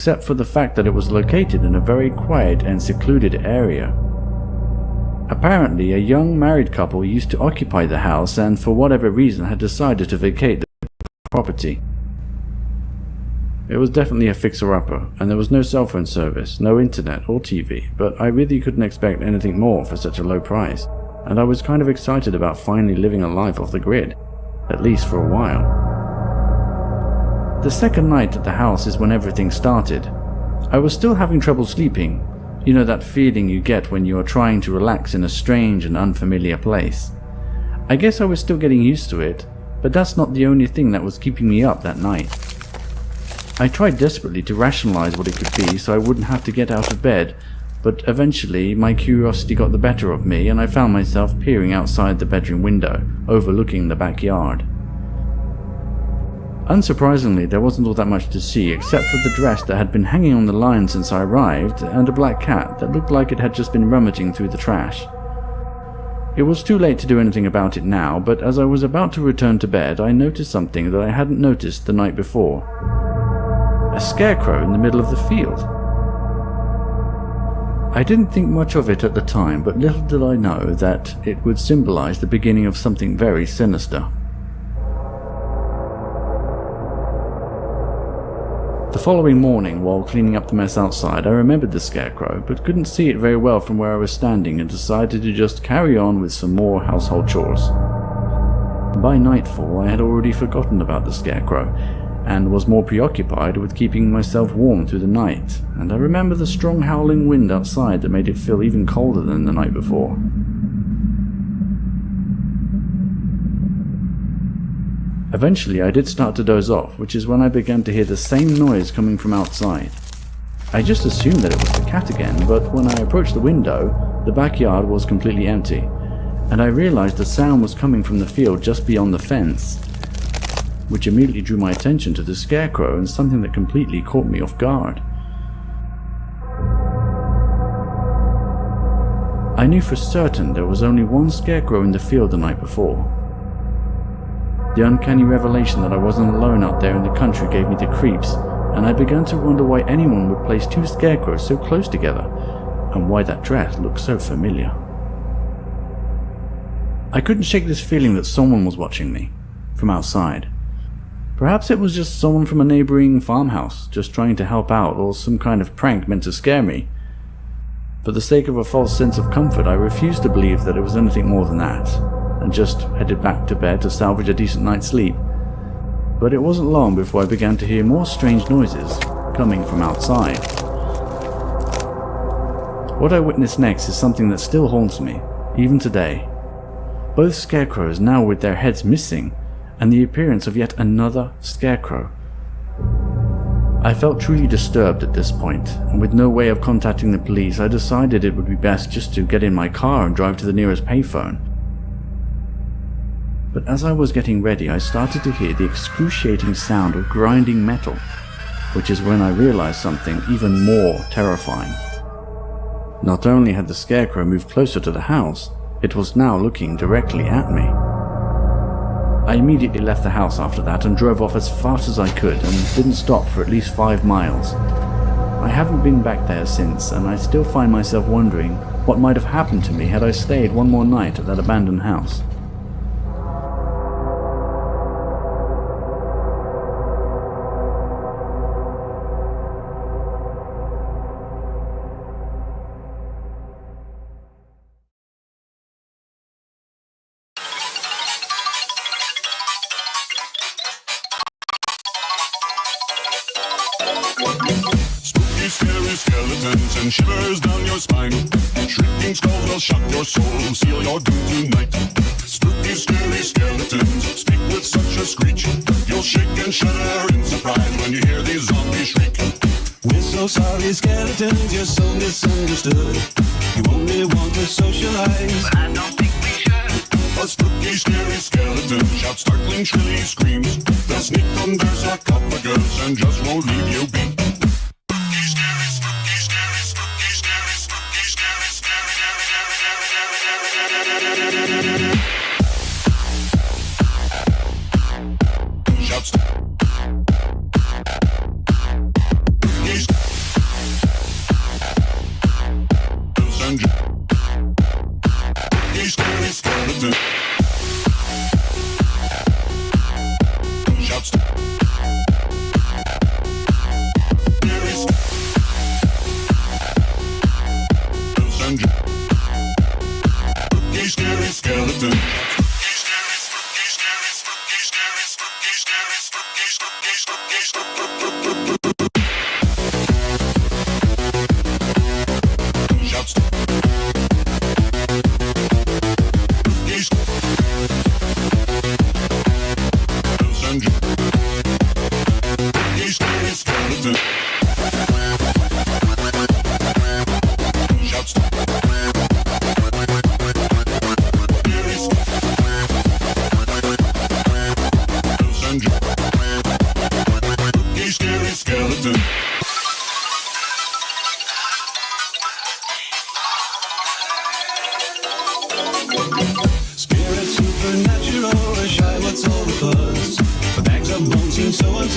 except for the fact that it was located in a very quiet and secluded area. Apparently, a young married couple used to occupy the house and for whatever reason had decided to vacate the property. It was definitely a fixer-upper, and there was no cell phone service, no internet or TV, but I really couldn't expect anything more for such a low price, and I was kind of excited about finally living a life off the grid, at least for a while. The second night at the house is when everything started. I was still having trouble sleeping. You know that feeling you get when you are trying to relax in a strange and unfamiliar place. I guess I was still getting used to it, but that's not the only thing that was keeping me up that night. I tried desperately to rationalize what it could be so I wouldn't have to get out of bed, but eventually my curiosity got the better of me and I found myself peering outside the bedroom window, overlooking the backyard. Unsurprisingly, there wasn't all that much to see except for the dress that had been hanging on the line since I arrived and a black cat that looked like it had just been rummaging through the trash. It was too late to do anything about it now, but as I was about to return to bed, I noticed something that I hadn't noticed the night before. A scarecrow in the middle of the field. I didn't think much of it at the time, but little did I know that it would symbolize the beginning of something very sinister. The following morning, while cleaning up the mess outside, I remembered the scarecrow, but couldn't see it very well from where I was standing and decided to just carry on with some more household chores. By nightfall, I had already forgotten about the scarecrow, and was more preoccupied with keeping myself warm through the night, and I remember the strong howling wind outside that made it feel even colder than the night before. Eventually I did start to doze off, which is when I began to hear the same noise coming from outside. I just assumed that it was the cat again, but when I approached the window, the backyard was completely empty, and I realized the sound was coming from the field just beyond the fence, which immediately drew my attention to the scarecrow and something that completely caught me off guard. I knew for certain there was only one scarecrow in the field the night before. The uncanny revelation that I wasn't alone out there in the country gave me the creeps, and I began to wonder why anyone would place two scarecrows so close together, and why that dress looked so familiar. I couldn't shake this feeling that someone was watching me, from outside. Perhaps it was just someone from a neighboring farmhouse, just trying to help out, or some kind of prank meant to scare me. For the sake of a false sense of comfort, I refused to believe that it was anything more than that, and just headed back to bed to salvage a decent night's sleep. But it wasn't long before I began to hear more strange noises coming from outside. What I witnessed next is something that still haunts me, even today. Both scarecrows now with their heads missing, and the appearance of yet another scarecrow. I felt truly disturbed at this point, and with no way of contacting the police, I decided it would be best just to get in my car and drive to the nearest payphone. But as I was getting ready, I started to hear the excruciating sound of grinding metal, which is when I realized something even more terrifying. Not only had the scarecrow moved closer to the house, it was now looking directly at me. I immediately left the house after that and drove off as fast as I could and didn't stop for at least 5 miles. I haven't been back there since, and I still find myself wondering what might have happened to me had I stayed one more night at that abandoned house. Spooky, scary skeletons and shivers down your spine. Shrieking skulls will shock your soul, seal your doom tonight. Spooky, scary skeletons speak with such a screech. You'll shake and shudder in surprise when you hear these zombies shriek. We're so sorry, skeletons, you're so misunderstood. You only want to socialize, but I don't think we should. A spooky, scary skeleton shouts startling, shrilly screams. They'll sneak under sarcophagus and just won't leave you be. Spooky, scary, spooky, scary, spooky, scary, spooky, scary, scary, scary. Shouts. Spooky,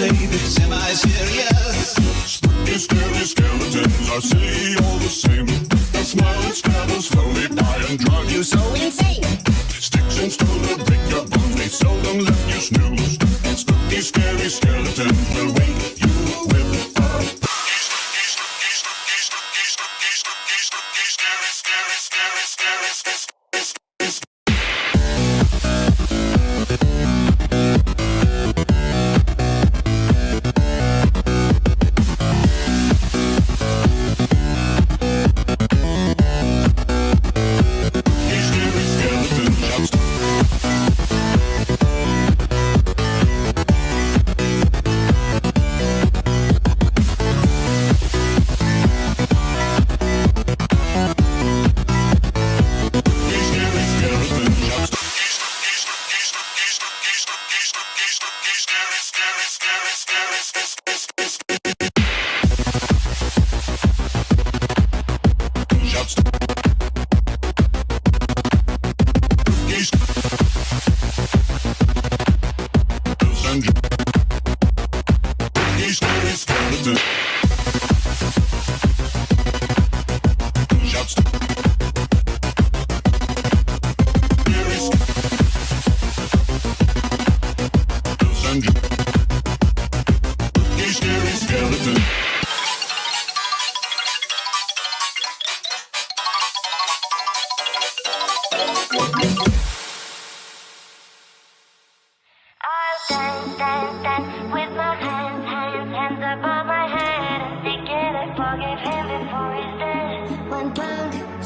play bit semi-serious. Spooky, scary skeletons are silly all the same. They'll smile and scabble slowly by and drive you so insane. Sticks and stones will break your bones, they seldom let you snooze. Spooky, scary skeletons will wake you with a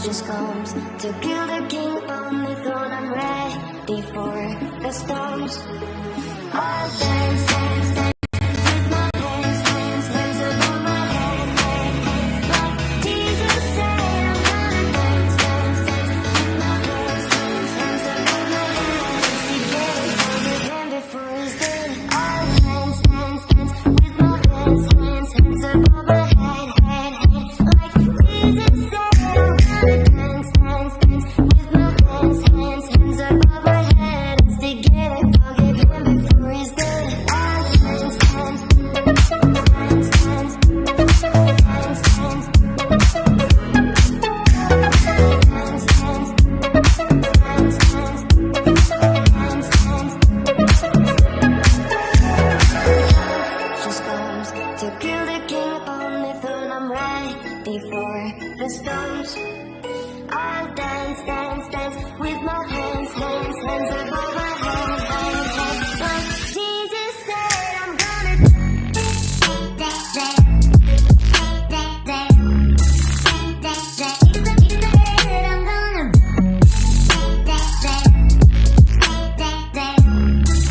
just comes to kill the king on the throne. I'm ready for the storms. I'll dance, dance, dance with my hands, hands, hands above my head, head, head. Like Jesus said, I'm gonna dance, dance, dance with my hands, hands, hands above my head. Together with him before he's dead. I'll dance, dance, dance with my hands, hands, hands above my head, head, head. Like Jesus said. I'll dance, dance, dance with my hands, hands, hands above my head, head, head. Like Jesus said, I'm gonna dance, dance, dance, dance, dance, dance. He said I'm gonna dance,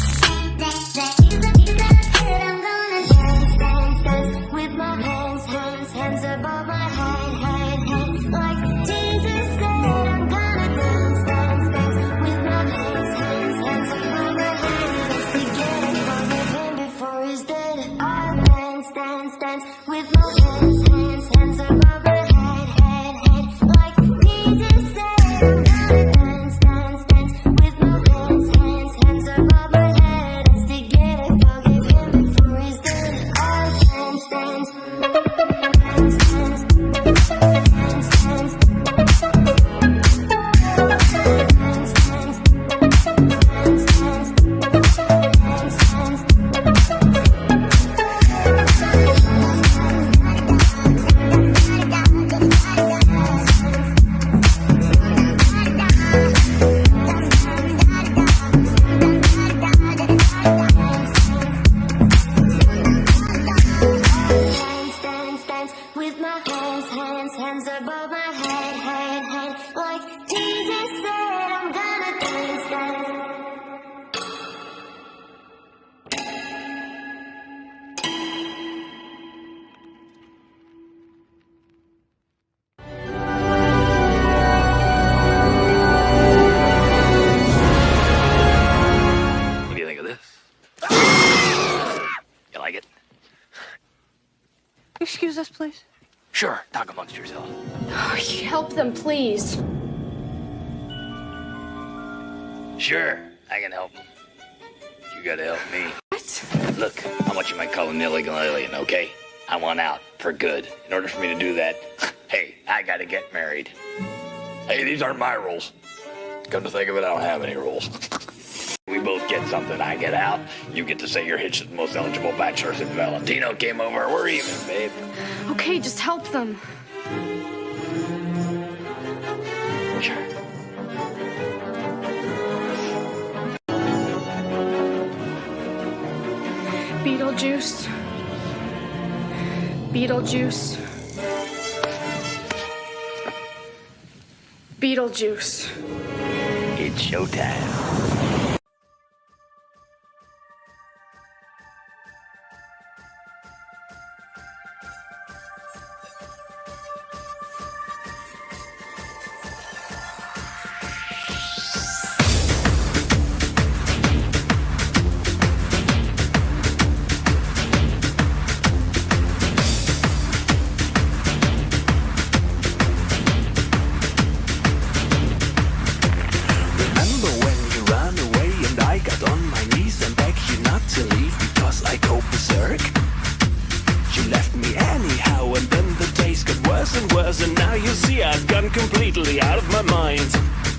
dance, dance, dance, dance. He said I'm gonna dance, dance, dance with my hands, hands, hands above my head, head, head. Like Jesus said, I'm gonna dance, dance, dance with my hands, hands, hands above my head. Let's together forgive him before he's dead. I'll dance, dance, dance with my hands, hands, hands above my head, head, head. Like Jesus said, I'm gonna dance, dance, dance with my hands, hands, hands above my head. Let's together forgive him before he's dead. I'll dance, dance, dance, dance, dance, dance. With my hands, hands, hands above my head, head, head. Like Jesus said, I'm gonna dance, dance. What do you think of this? You like it? Excuse us, please. Sure, talk amongst yourselves. Help them, please. Sure, I can help them. You gotta help me. What? Look, I'm what you might call an illegal alien, okay? I want out for good. In order for me to do that, hey, I gotta get married. Hey, these aren't my rules. Come to think of it, I don't have any rules. We both get something. I get out. You get to say you're hitched to the most eligible bachelor since Valentino came over. We're even, babe. Okay, just help them. Sure. Beetlejuice. Beetlejuice. Beetlejuice. It's showtime. Remember when you ran away and I got on my knees and begged you not to leave because I go berserk? You left me anyhow and then the days got worse and worse and now you see I've gone completely out of my mind.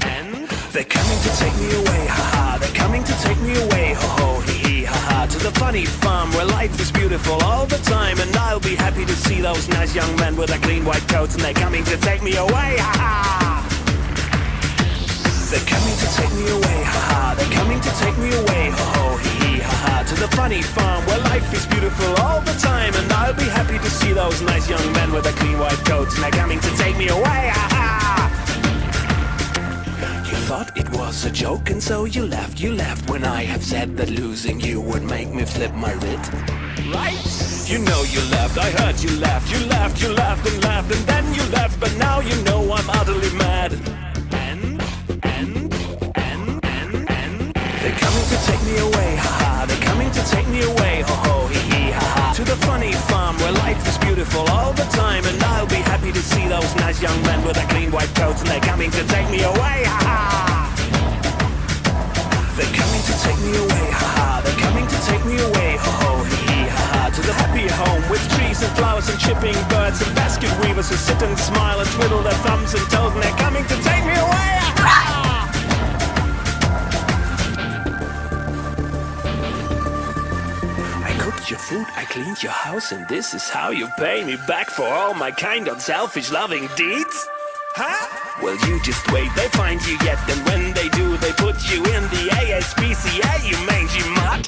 And they're coming to take me away, haha, they're coming to take me away, ho ho, hee hee, haha, to the funny farm where life is beautiful all the time. And I'll be happy to see those nice young men with their clean white coats and they're coming to take me away, haha. They're coming to take me away, haha, they're coming to take me away, ho ho, hee hee, haha, to the funny farm where life is beautiful all the time. And I'll be happy to see those nice young men with their clean white coats and they're coming to take me away, haha. You thought it was a joke and so you left when I have said that losing you would make me flip my writ. Right? You know you left, I heard you left and laughed and then you left, but now you know I'm utterly mad. They're coming to take me away, haha, they're coming to take me away, ho ho, hee hee, haha, to the funny farm where life is beautiful all the time. And I'll be happy to see those nice young men with their clean white coats and they're coming to take me away, haha. They're coming to take me away, haha, they're coming to take me away, ho ho, hee hee, haha, to the happy home with trees and flowers and chipping birds and basket weavers who sit and smile and twiddle their thumbs and toes and they're coming to take me away, haha. Your food, I cleaned your house, and this is how you pay me back for all my kind of selfish loving deeds? Huh? Well, you just wait, they find you yet, and when they do, they put you in the ASPCA, you mangy mutt.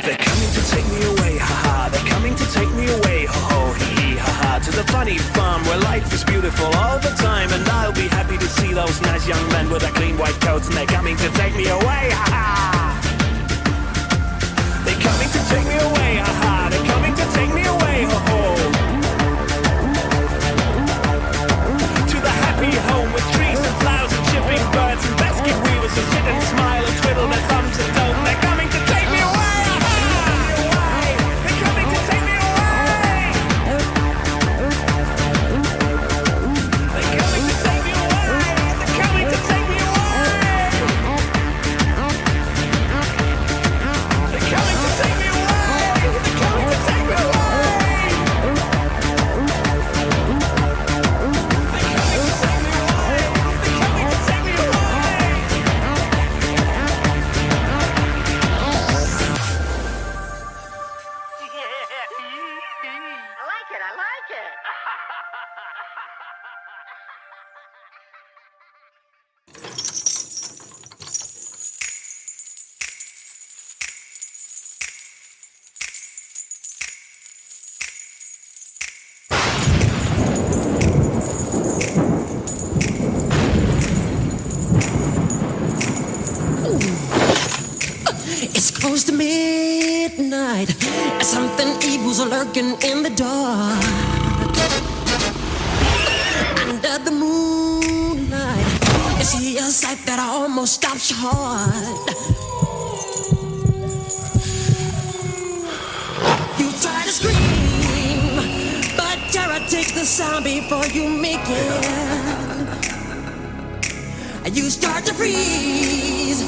They're coming to take me away, haha, they're coming to take me away, ho ho, hee hee, haha, to the funny farm where life is beautiful all the time. And I'll be happy to see those nice young men with their clean white coats and they're coming to take me away, haha. They're coming to take me away, haha, they're coming to take me away, ho ho. To the happy home with trees and flowers and chipping birds and basket weavers who sit and smile and twiddle their thumbs and toes. They're coming to take me away, they're coming to take me away. They're coming to take me away, they're coming to take me away. They're coming to take me away, they're coming to take me away. I like it. It's close to midnight. Something evil's lurking in the dark. Under the moonlight, you see a sight that almost stops your heart. You try to scream, but terror takes the sound before you make it. You start to freeze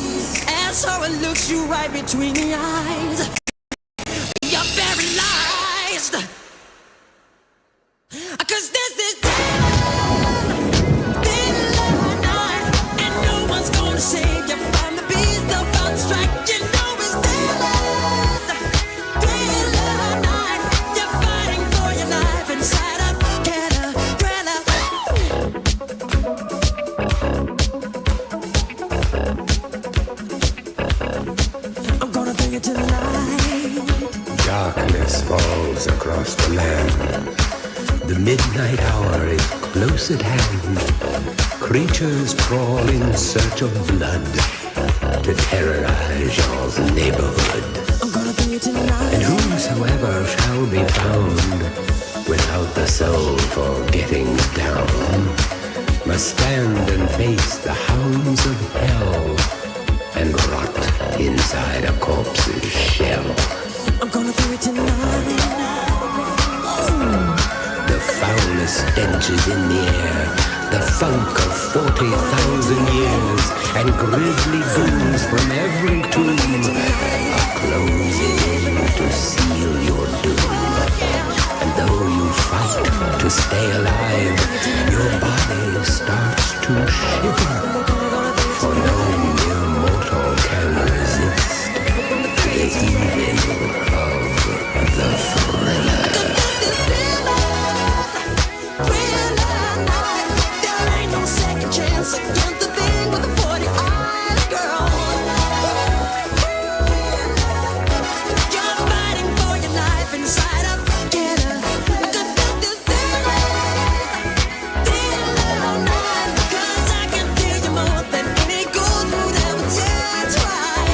as So it looks you right between the eyes. You're paralyzed. 'Cause this is daylight night, and no one's gonna save you from the beast about to strike. You know it's daylight night. You're fighting for your life inside a caterpillar. I'm gonna bring it to life. Darkness falls across the land. The midnight hour is close at hand. Creatures crawl in search of blood to terrorize your neighborhood. I'm gonna bring it to life. And whosoever shall be found without the soul for getting down must stand and face the hounds of hell and rot inside a corpse's shell. I'm gonna bring it to life. The foulest stench is in the air, the funk of 40,000 years, and grisly goons from every tomb are closing in to seal your doom. And though you fight to stay alive, your body starts to shiver, for no mere mortal can resist the evil of the thriller. There ain't no second chance against the thing with the 40 eyes, girl. You're fighting for your life inside a caterpillar. Cause I can tell you more than any gold would ever try.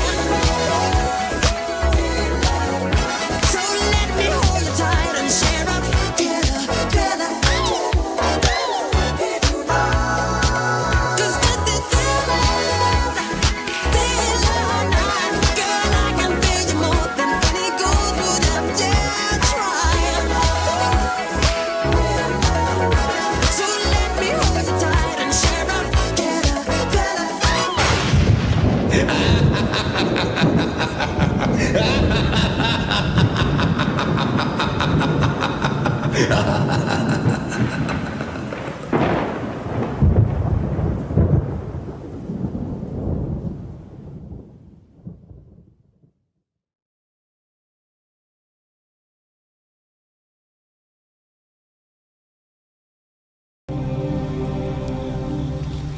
So let me hold you tight and share a caterpillar. Cause this is daylight night. Girl, I can tell you more than any gold would ever try. So let me hold you tight and share a caterpillar.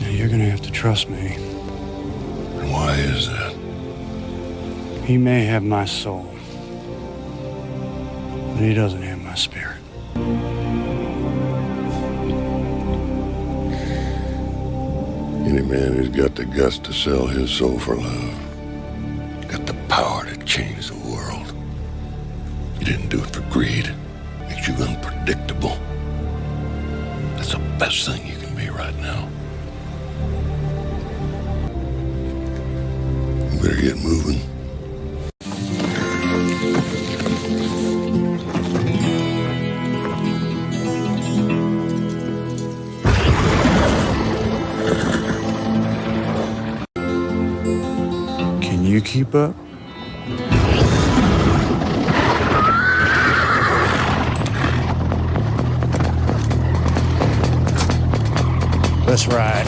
Now you're gonna have to trust me. Why is that? He may have my soul, but he doesn't have my spirit. Any man who's got the guts to sell his soul for love, got the power to change the world. You didn't do it for greed. Makes you unpredictable. That's the best thing you can be right now. You better get moving. Can you keep up? Let's ride.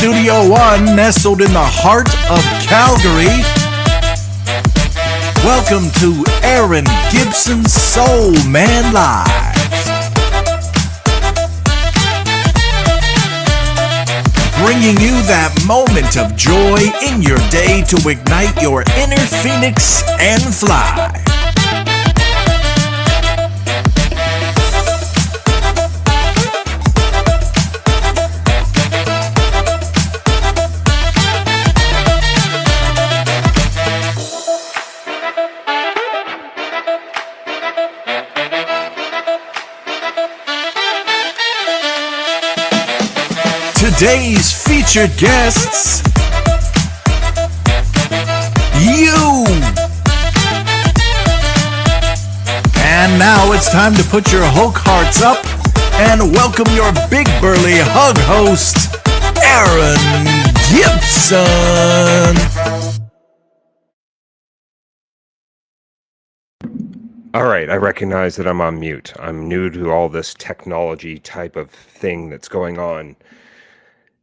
Studio One, nestled in the heart of Calgary. Welcome to Aaron Gibson's Soul Man Live. Bringing you that moment of joy in your day to ignite your inner phoenix and fly. Today's featured guests, you. And now it's time to put your Hulk hearts up and welcome your big burly hug host, Aaron Gibson. All right, I recognize that I'm on mute. I'm new to all this technology type of thing that's going on.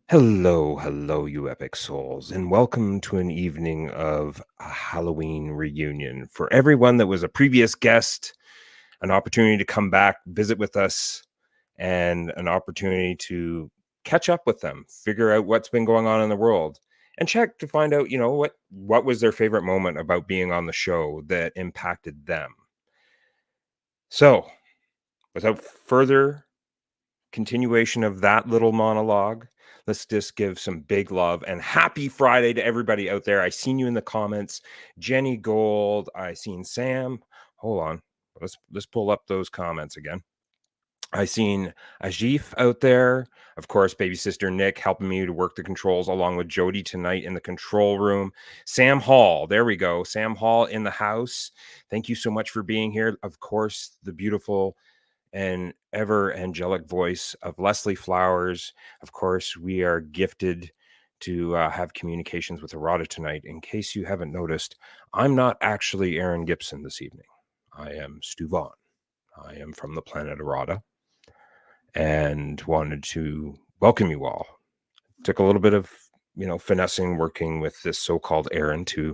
Hello, you epic souls, and welcome to an evening of a Halloween reunion. For everyone that was a previous guest, an opportunity to come back, visit with us, and an opportunity to catch up with them, figure out what's been going on in the world, and check to find out, what was their favorite moment about being on the show that impacted them. So, without further continuation of that little monologue, let's just give some big love and happy Friday to everybody out there. I seen you in the comments. Jenny Gold. I seen Sam. Hold on. Let's pull up those comments again. I seen Ajif out there. Of course, baby sister Nick helping me to work the controls along with Jody tonight in the control room. Sam Hall. There we go. Sam Hall in the house. Thank you so much for being here. Of course, the beautiful and ever angelic voice of Leslie Flowers. Of course, we are gifted to have communications with Errata tonight. In case you haven't noticed, I'm not actually Aaron Gibson this evening. I am Stu Vaughn. I am from the planet Errata and wanted to welcome you all. Took a little bit of finessing, working with this so-called Aaron to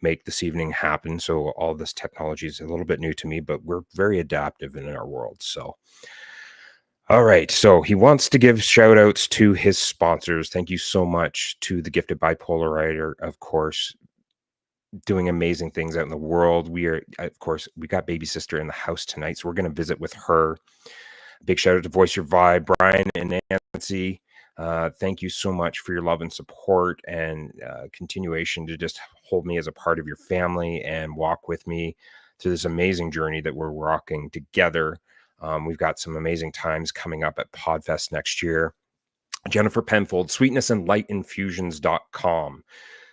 make this evening happen. So all this technology is a little bit new to me, but we're very adaptive in our world. So, all right. So he wants to give shout outs to his sponsors. Thank you so much to the Gifted Bipolar Writer, of course, doing amazing things out in the world. We got baby sister in the house tonight, so we're going to visit with her. Big shout out to Voice Your Vibe, Brian and Nancy. Thank you so much for your love and support and continuation to just hold me as a part of your family and walk with me through this amazing journey that we're walking together. We've got some amazing times coming up at Podfest next year. Jennifer Penfold, sweetnessandlightinfusions.com.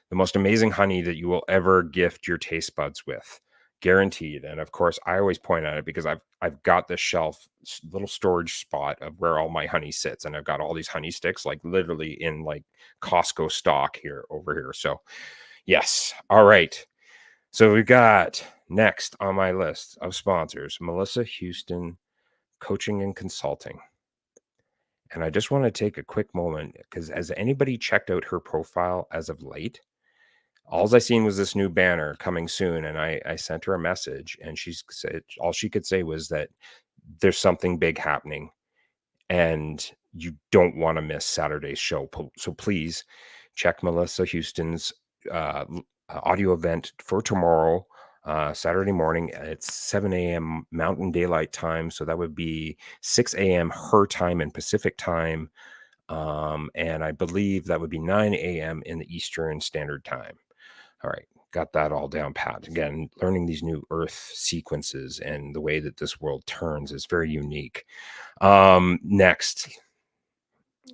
The most amazing honey that you will ever gift your taste buds with. Guaranteed. And of course, I always point at it because I've got this shelf, little storage spot of where all my honey sits, and I've got all these honey sticks, like literally in like Costco stock over here. So yes. All right. So we've got next on my list of sponsors, Melissa Houston Coaching and Consulting. And I just want to take a quick moment because has anybody checked out her profile as of late? All I seen was this new banner coming soon, and I sent her a message, and she said all she could say was that there's something big happening, and you don't want to miss Saturday's show. So please check Melissa Houston's audio event for tomorrow, Saturday morning. It's 7 a.m. Mountain Daylight Time, so that would be 6 a.m. her time and Pacific Time, and I believe that would be 9 a.m. in the Eastern Standard Time. All right, got that all down pat. Again, learning these new Earth sequences and the way that this world turns is very unique. Next,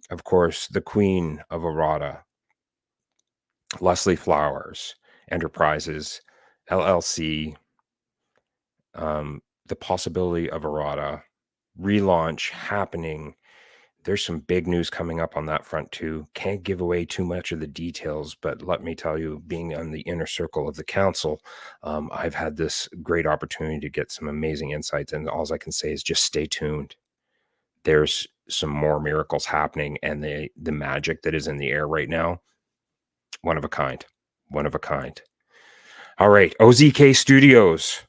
of course, the Queen of Errata, Leslie Flowers Enterprises, LLC, the possibility of Errata, relaunch happening. There's some big news coming up on that front too. Can't give away too much of the details, but let me tell you, being on the inner circle of the council, I've had this great opportunity to get some amazing insights, and all I can say is just stay tuned. there's some more miracles happening, and the magic that is in the air right now, one of a kind. All right, OZK Studios.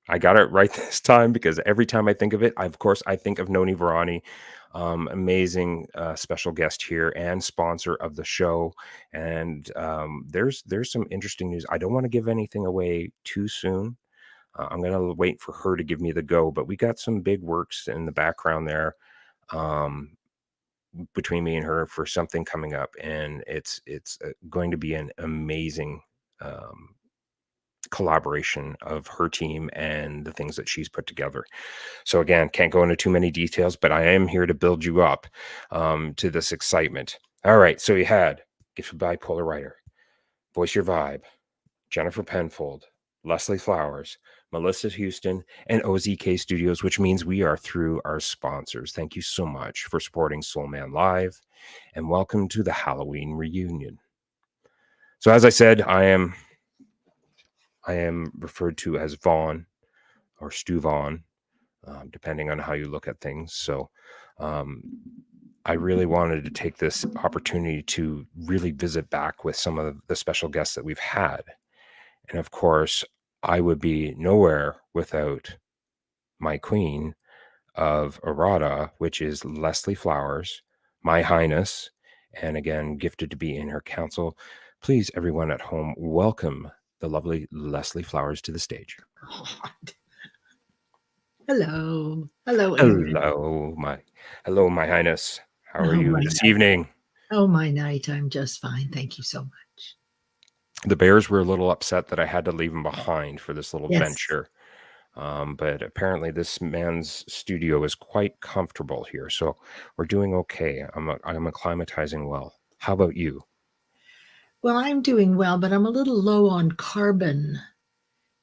I got it right this time, because every time I think of it, of course, I think of Noni Varani, amazing special guest here and sponsor of the show. And there's some interesting news. I don't want to give anything away too soon. I'm going to wait for her to give me the go, but we got some big works in the background there between me and her for something coming up, and it's going to be an amazing collaboration of her team and the things that she's put together. So again, can't go into too many details, but I am here to build you up to this excitement. All right, so you had Gifted Bipolar Writer, Voice Your Vibe, Jennifer Penfold, Leslie Flowers, Melissa Houston, and OZK Studios, which means we are through our sponsors. Thank you so much for supporting Soul Man Live, and welcome to the Halloween reunion. So as I said, I am referred to as Vaughn or Stu Vaughn, depending on how you look at things. So I really wanted to take this opportunity to really visit back with some of the special guests that we've had. And of course, I would be nowhere without my queen of errata, which is Leslie Flowers, my highness, and again, gifted to be in her council. Please, everyone at home, welcome the lovely Leslie Flowers to the stage. Hello. Hello, Aaron. Hello, my highness. How are you this evening? Oh, my night. I'm just fine. Thank you so much. The Bears were a little upset that I had to leave them behind for this little venture. But apparently this man's studio is quite comfortable here. So we're doing okay. I'm acclimatizing well. How about you? Well, I'm doing well, but I'm a little low on carbon,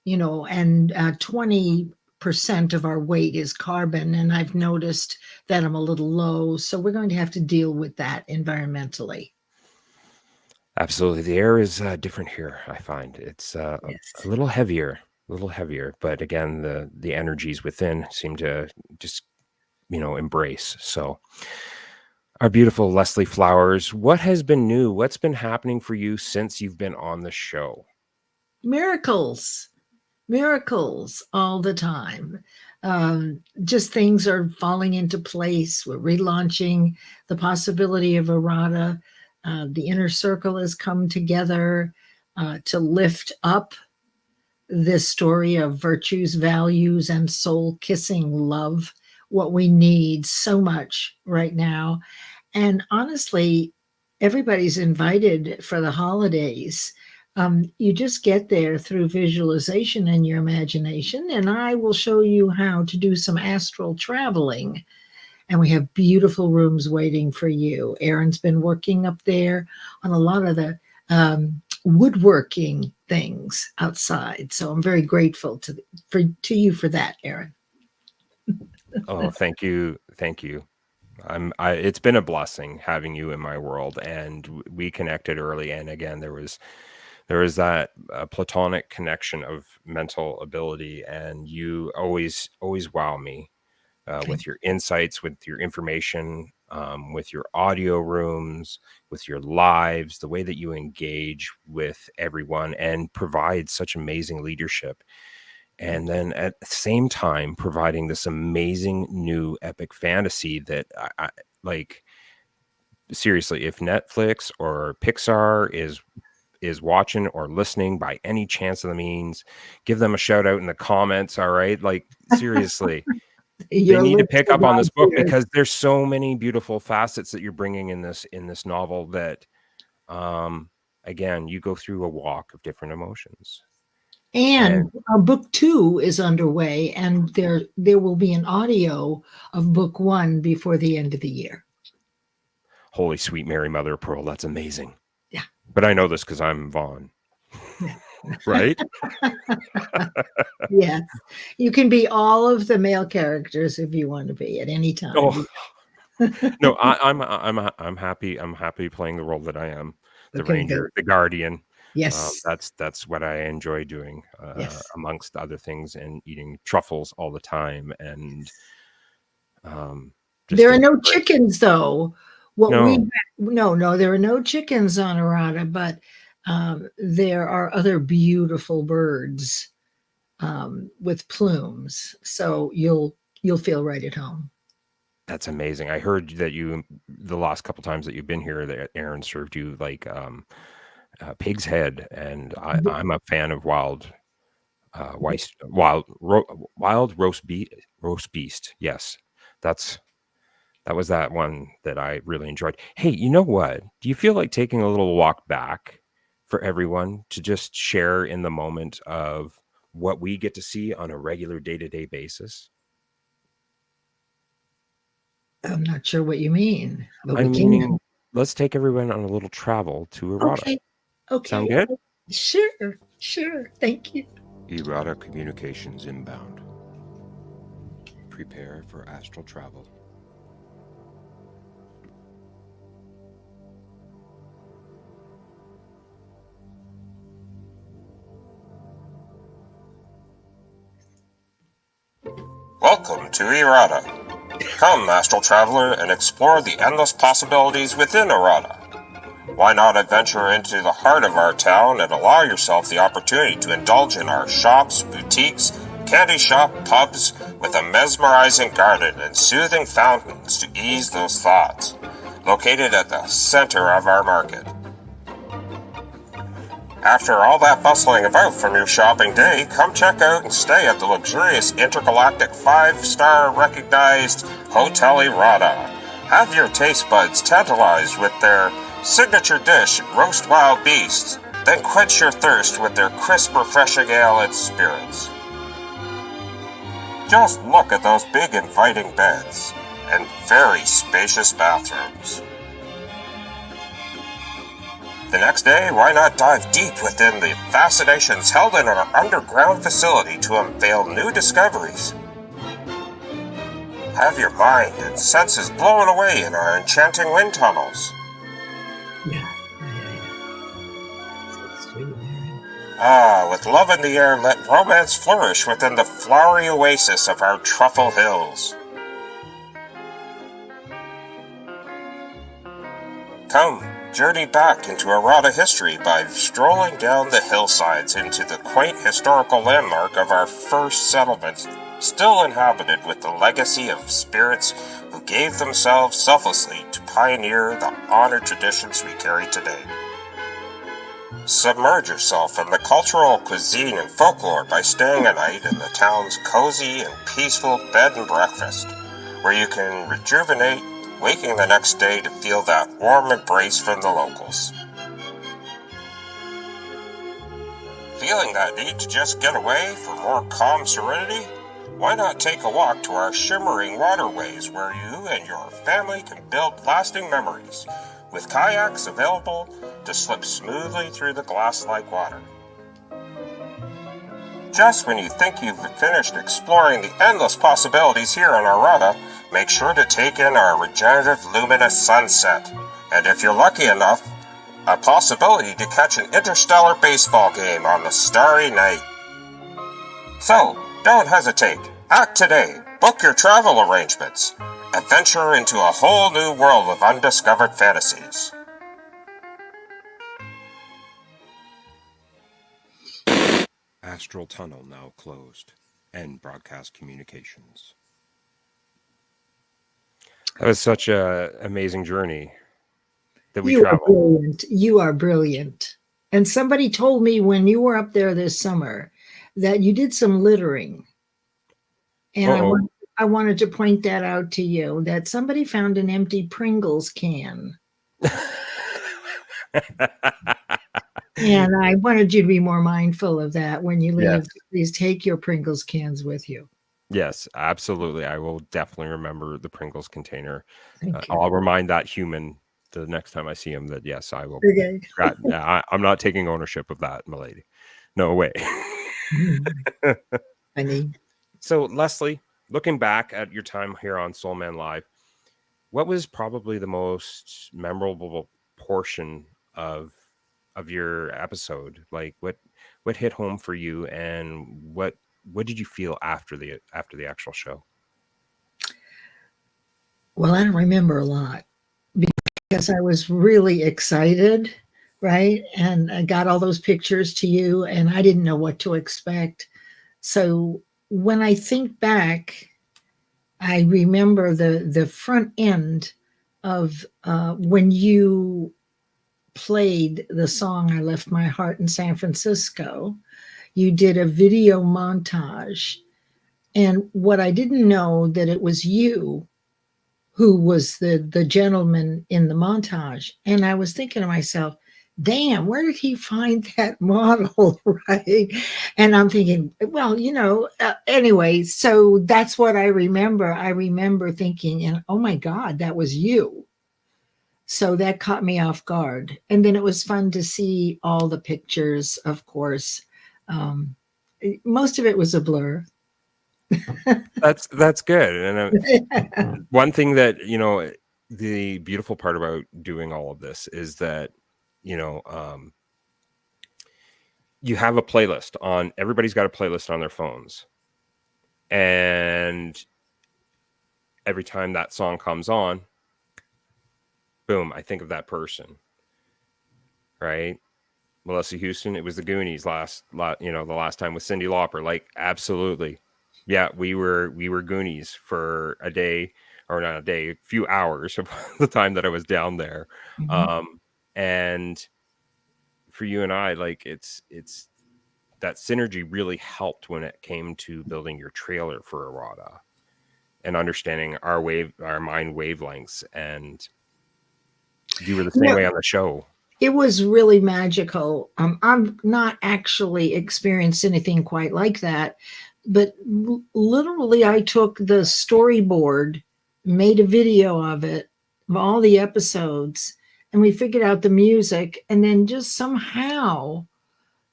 and 20% of our weight is carbon. And I've noticed that I'm a little low. So we're going to have to deal with that environmentally. Absolutely. The air is different here, I find. It's a little heavier, but again, the energies within seem to just, embrace. So our beautiful Leslie Flowers, what has been new? What's been happening for you since you've been on the show? Miracles all the time. Just things are falling into place. We're relaunching the possibility of errata. The inner circle has come together to lift up this story of virtues, values, and soul-kissing love, what we need so much right now. And honestly, everybody's invited for the holidays. You just get there through visualization and your imagination, and I will show you how to do some astral traveling. And we have beautiful rooms waiting for you. Aaron's been working up there on a lot of the woodworking things outside. So I'm very grateful to you for that, Aaron. Oh, thank you. It's been a blessing having you in my world, and we connected early. And again, there was that platonic connection of mental ability, and you always wow me. With your insights, with your information, with your audio rooms, with your lives, the way that you engage with everyone and provide such amazing leadership. And then at the same time, providing this amazing new epic fantasy that I like. Seriously, if Netflix or Pixar is watching or listening by any chance of the means, give them a shout out in the comments. All right. Like, seriously. They need to pick up on this book, because there's so many beautiful facets that you're bringing in this novel that, again, you go through a walk of different emotions. And book 2 is underway, and there will be an audio of book 1 before the end of the year. Holy sweet Mary, Mother of Pearl. That's amazing. Yeah. But I know this because I'm Vaughn. Right? Yes, you can be all of the male characters if you want to be at any time. Oh. No, I'm happy. I'm happy playing the role that I am, the Ranger, the Guardian. Yes, that's what I enjoy doing, amongst other things, and eating truffles all the time, and There are to no enjoy. chickens, though. What No. we no, there are no chickens on Arata, but there are other beautiful birds with plumes. So you'll feel right at home. That's amazing. I heard that you, the last couple times that you've been here, that Aaron served you like pig's head, and I'm a fan of wild roast beast. Yes, that was that one that I really enjoyed. Hey, you know what? Do you feel like taking a little walk back for everyone to just share in the moment of what we get to see on a regular day-to-day basis? I'm not sure what you mean, but I we mean, can. let's take everyone on a little travel to Errata. Okay. Okay. Sound good? Sure. Thank you. Errata communications inbound. Prepare for astral travel. Welcome to Errata. Come, astral traveler, and explore the endless possibilities within Errata. Why not adventure into the heart of our town and allow yourself the opportunity to indulge in our shops, boutiques, candy shop, pubs, with a mesmerizing garden and soothing fountains to ease those thoughts, located at the center of our market. After all that bustling about from your shopping day, come check out and stay at the luxurious intergalactic 5-star recognized Hotel Errata. Have your taste buds tantalized with their signature dish, roast wild beasts, then quench your thirst with their crisp, refreshing ale and spirits. Just look at those big inviting beds and very spacious bathrooms. The next day, why not dive deep within the fascinations held in our underground facility to unveil new discoveries? Have your mind and senses blown away in our enchanting wind tunnels. With love in the air, let romance flourish within the flowery oasis of our Truffle Hills. Come, journey back into Errata history by strolling down the hillsides into the quaint historical landmark of our first settlement, still inhabited with the legacy of spirits who gave themselves selflessly to pioneer the honored traditions we carry today. Submerge yourself in the cultural cuisine and folklore by staying a night in the town's cozy and peaceful bed and breakfast, where you can rejuvenate, waking the next day to feel that warm embrace from the locals. Feeling that need to just get away for more calm serenity? Why not take a walk to our shimmering waterways where you and your family can build lasting memories, with kayaks available to slip smoothly through the glass-like water. Just when you think you've finished exploring the endless possibilities here in Errata, make sure to take in our regenerative luminous sunset, and if you're lucky enough, a possibility to catch an interstellar baseball game on the starry night. So, don't hesitate. Act today. Book your travel arrangements. Adventure into a whole new world of undiscovered fantasies. Astral tunnel now closed. End broadcast communications. That was such a amazing journey that we You are traveled. brilliant. You are brilliant. And somebody told me when you were up there this summer that you did some littering. And I wanted to point that out to you, that somebody found an empty Pringles can. And I wanted you to be more mindful of that when you leave. Yes. Please take your Pringles cans with you. Yes, absolutely. I will definitely remember the Pringles container. Thank you. I'll remind that human the next time I see him that, yes, I will. Okay. I'm not taking ownership of that, milady. No way. I mean, so, Leslie, looking back at your time here on Soul Man Live, what was probably the most memorable portion of your episode? Like, what hit home for you, and what did you feel after the actual show? Well, I don't remember a lot because I was really excited, right? And I got all those pictures to you, and I didn't know what to expect. So when I think back, I remember the front end of when you played the song "I Left My Heart in San Francisco." You did a video montage, and what I didn't know that it was you who was the gentleman in the montage. And I was thinking to myself, damn, where did he find that model? Right. And I'm thinking, well, anyway, so that's what I remember. I remember thinking, and oh my God, that was you. So that caught me off guard. And then it was fun to see all the pictures, of course. Most of it was a blur. That's good. And one thing that the beautiful part about doing all of this is that you have a playlist on. Everybody's got a playlist on their phones, and every time that song comes on, boom, I think of that person, right? Melissa Houston, it was the Goonies the last time with Cyndi Lauper. Like, absolutely. Yeah, we were Goonies for a day, or not a day, a few hours of the time that I was down there. Mm-hmm. And for you and I, like, it's that synergy really helped when it came to building your trailer for Errata and understanding our mind wavelengths. And you were the same way on the show. It was really magical. I've not actually experienced anything quite like that, but literally I took the storyboard, made a video of it, of all the episodes, and we figured out the music, and then just somehow,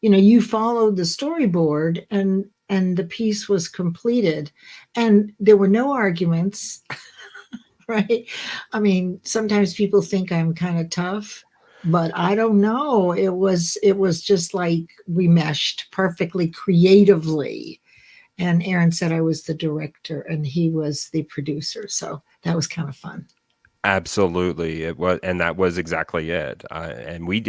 you followed the storyboard and the piece was completed, and there were no arguments. Right? I mean, sometimes people think I'm kind of tough, but I don't know. It was just like we meshed perfectly creatively. And Aaron said I was the director and he was the producer. So that was kind of fun. Absolutely. It was, and that was exactly it. And we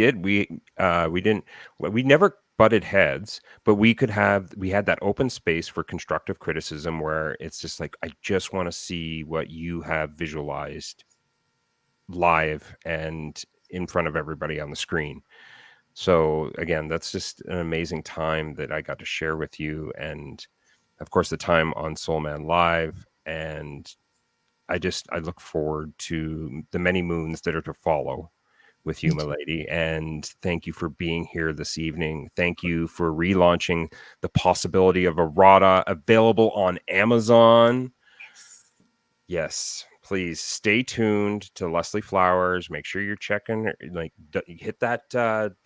never butted heads, but we had that open space for constructive criticism where it's just like, I just want to see what you have visualized live and in front of everybody on the screen. So again, that's just an amazing time that I got to share with you. And of course the time on Soul Man Live. And I look forward to the many moons that are to follow with you, my lady. And thank you for being here this evening. Thank you for relaunching the possibility of Errata, available on Amazon. Yes, please stay tuned to Leslie Flowers. Make sure you're checking, hit that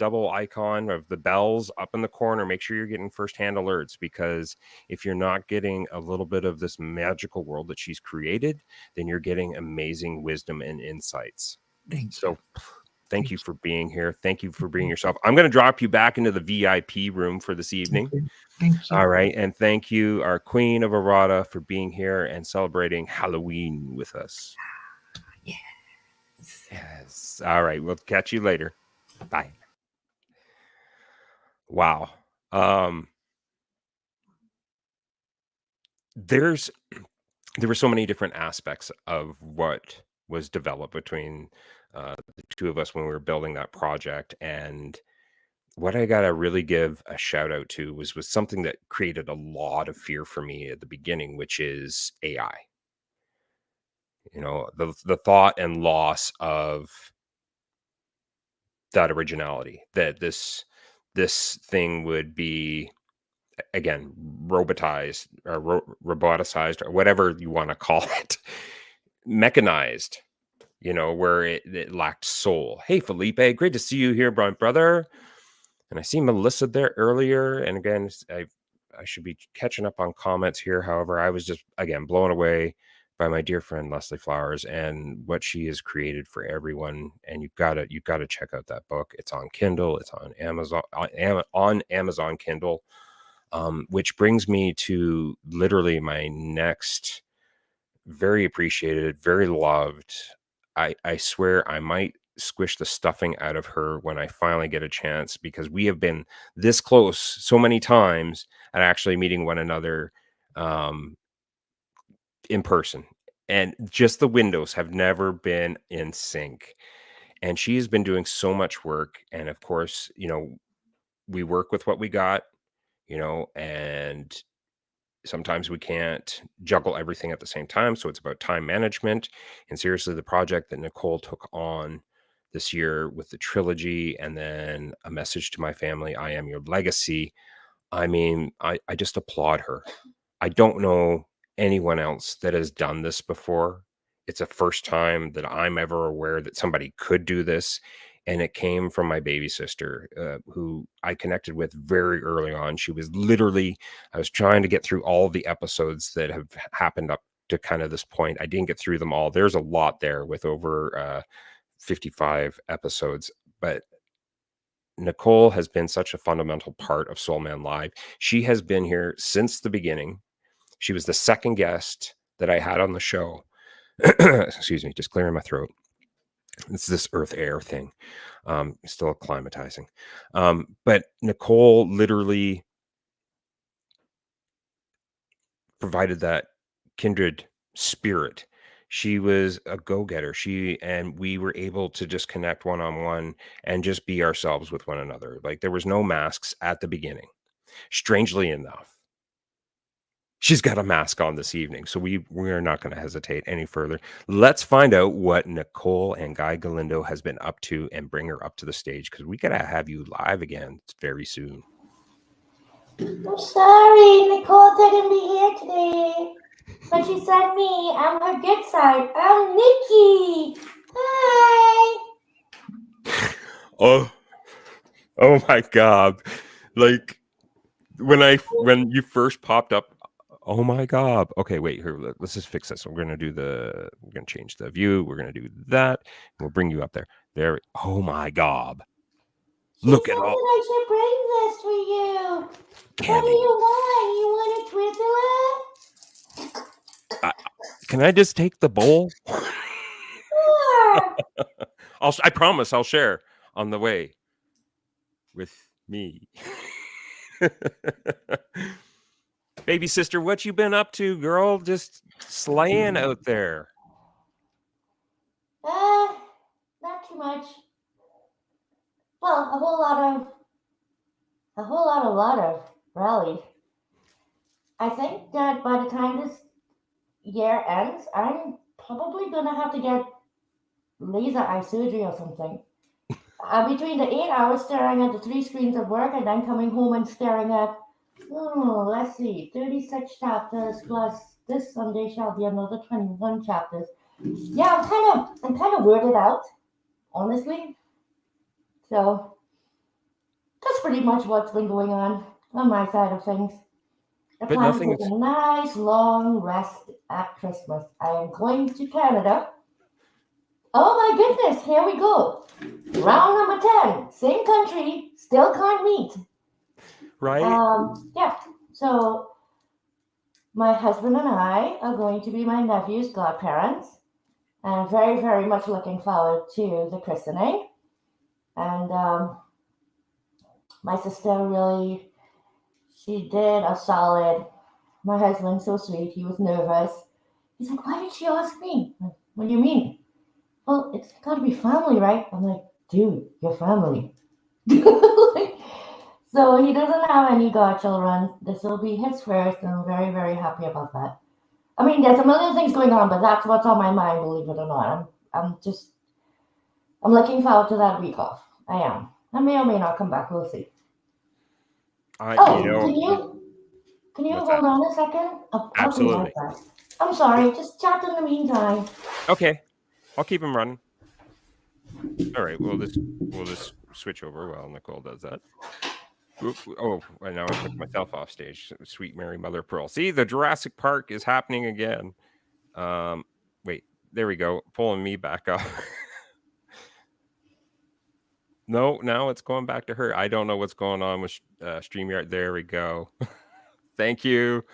double icon of the bells up in the corner. Make sure you're getting firsthand alerts, because if you're not getting a little bit of this magical world that she's created, then you're getting amazing wisdom and insights. Thank you for being here. Thank you for being yourself. I'm going to drop you back into the VIP room for this evening. Thank you. All right. And thank you, our Queen of Errata, for being here and celebrating Halloween with us. Yes. All right. We'll catch you later. Bye. Wow. There were so many different aspects of what was developed between the two of us when we were building that project. And what I gotta really give a shout out to was something that created a lot of fear for me at the beginning, which is AI. The thought and loss of that originality, that this thing would be, again, robotized or roboticized, or whatever you want to call it, mechanized, where it lacked soul. Hey, Felipe, great to see you here, my brother. And I see Melissa there earlier. And again, I should be catching up on comments here. However, I was just, again, blown away by my dear friend Leslie Flowers and what she has created for everyone. And you've got to check out that book. It's on Kindle. It's on Amazon Kindle. Which brings me to literally my next very appreciated, very loved. I swear I might squish the stuffing out of her when I finally get a chance, because we have been this close so many times at actually meeting one another in person. And just the windows have never been in sync. And she has been doing so much work. And of course, we work with what we got, and sometimes we can't juggle everything at the same time. So it's about time management. And seriously, the project that Nicole took on this year with the trilogy, and then A Message to My Family, I Am Your Legacy. I mean, I just applaud her. I don't know anyone else that has done this before. It's a first time that I'm ever aware that somebody could do this. And it came from my baby sister, who I connected with very early on. She was literally, I was trying to get through all the episodes that have happened up to kind of this point. I didn't get through them all. There's a lot there with over 55 episodes. But Nicole has been such a fundamental part of Soul Man Live. She has been here since the beginning. She was the second guest that I had on the show. Excuse me, just clearing my throat. It's this earth air thing. Still acclimatizing. But Nicole literally provided that kindred spirit. She was a go-getter. And we were able to just connect one-on-one and just be ourselves with one another. Like, there was no masks at the beginning. Strangely enough, she's got a mask on this evening, so we are not going to hesitate any further. Let's find out what Nicole and Guy Galindo has been up to and bring her up to the stage, because we got to have you live again very soon. I'm sorry, Nicole couldn't be here today, but she sent me. I'm her good side. I'm Nikki. Hi. Oh my God! Like, when you first popped up. Oh my God. Okay, wait, here, let's just fix this. We're going to change the view. We're going to do that. And we'll bring you up there. There. Oh my God. Look at all. I should bring this for you. Candy. What do you want? You want a Twizzler? Can I just take the bowl? Sure. I promise I'll share on the way with me. Baby sister, what you been up to, girl? Just slaying out there. Not too much. Well, a whole lot of rallies. I think that by the time this year ends, I'm probably gonna have to get laser eye surgery or something. Between the 8 hours staring at the 3 screens of work and then coming home and staring at, let's see, 36 chapters plus this Sunday shall be another 21 chapters. Yeah, I'm kind of weirded out, honestly. So that's pretty much what's been going on my side of things. I But plan to nothing's- take a nice long rest at Christmas. I am going to Canada. Oh my goodness, here we go. Round number 10. Same country, still can't meet. Right? Yeah. So my husband and I are going to be my nephew's godparents. And I'm very, very much looking forward to the christening. And my sister really, she did a solid. My husband's so sweet. He was nervous. He's like, why did she ask me? Like, what do you mean? Well, it's got to be family, right? I'm like, dude, you're family. So he doesn't have any godchildren. This will be his first, and I'm very, very happy about that. I mean, there's a million things going on, but that's what's on my mind, believe it or not. I'm looking forward to that week off. I am. I may or may not come back. We'll see. Can you hold on a second? I'll be Absolutely. right back. I'm sorry. Just chat in the meantime. Okay, I'll keep him running. All right, we'll just switch over while Nicole does that. Oh, and now I took myself off stage. Sweet Mary Mother of Pearl. See, the Jurassic Park is happening again. Wait, there we go. Pulling me back up. No, now it's going back to her. I don't know what's going on with StreamYard. There we go. Thank you.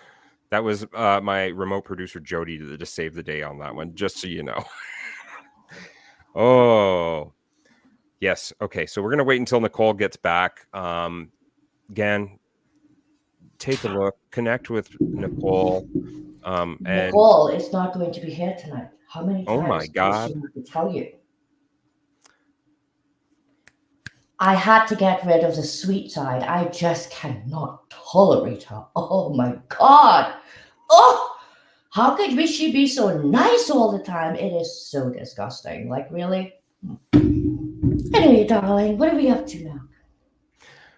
That was my remote producer Jody that just saved the day on that one, just so you know. Oh, yes. Okay, so we're gonna wait until Nicole gets back. Again, take a look, connect with Nicole. And Nicole is not going to be here tonight. How many oh my times does she God. have to tell you? I had to get rid of the sweet side. I just cannot tolerate her. Oh my God. Oh, how could she be so nice all the time? It is so disgusting. Like, really? Anyway, darling, what are we up to now?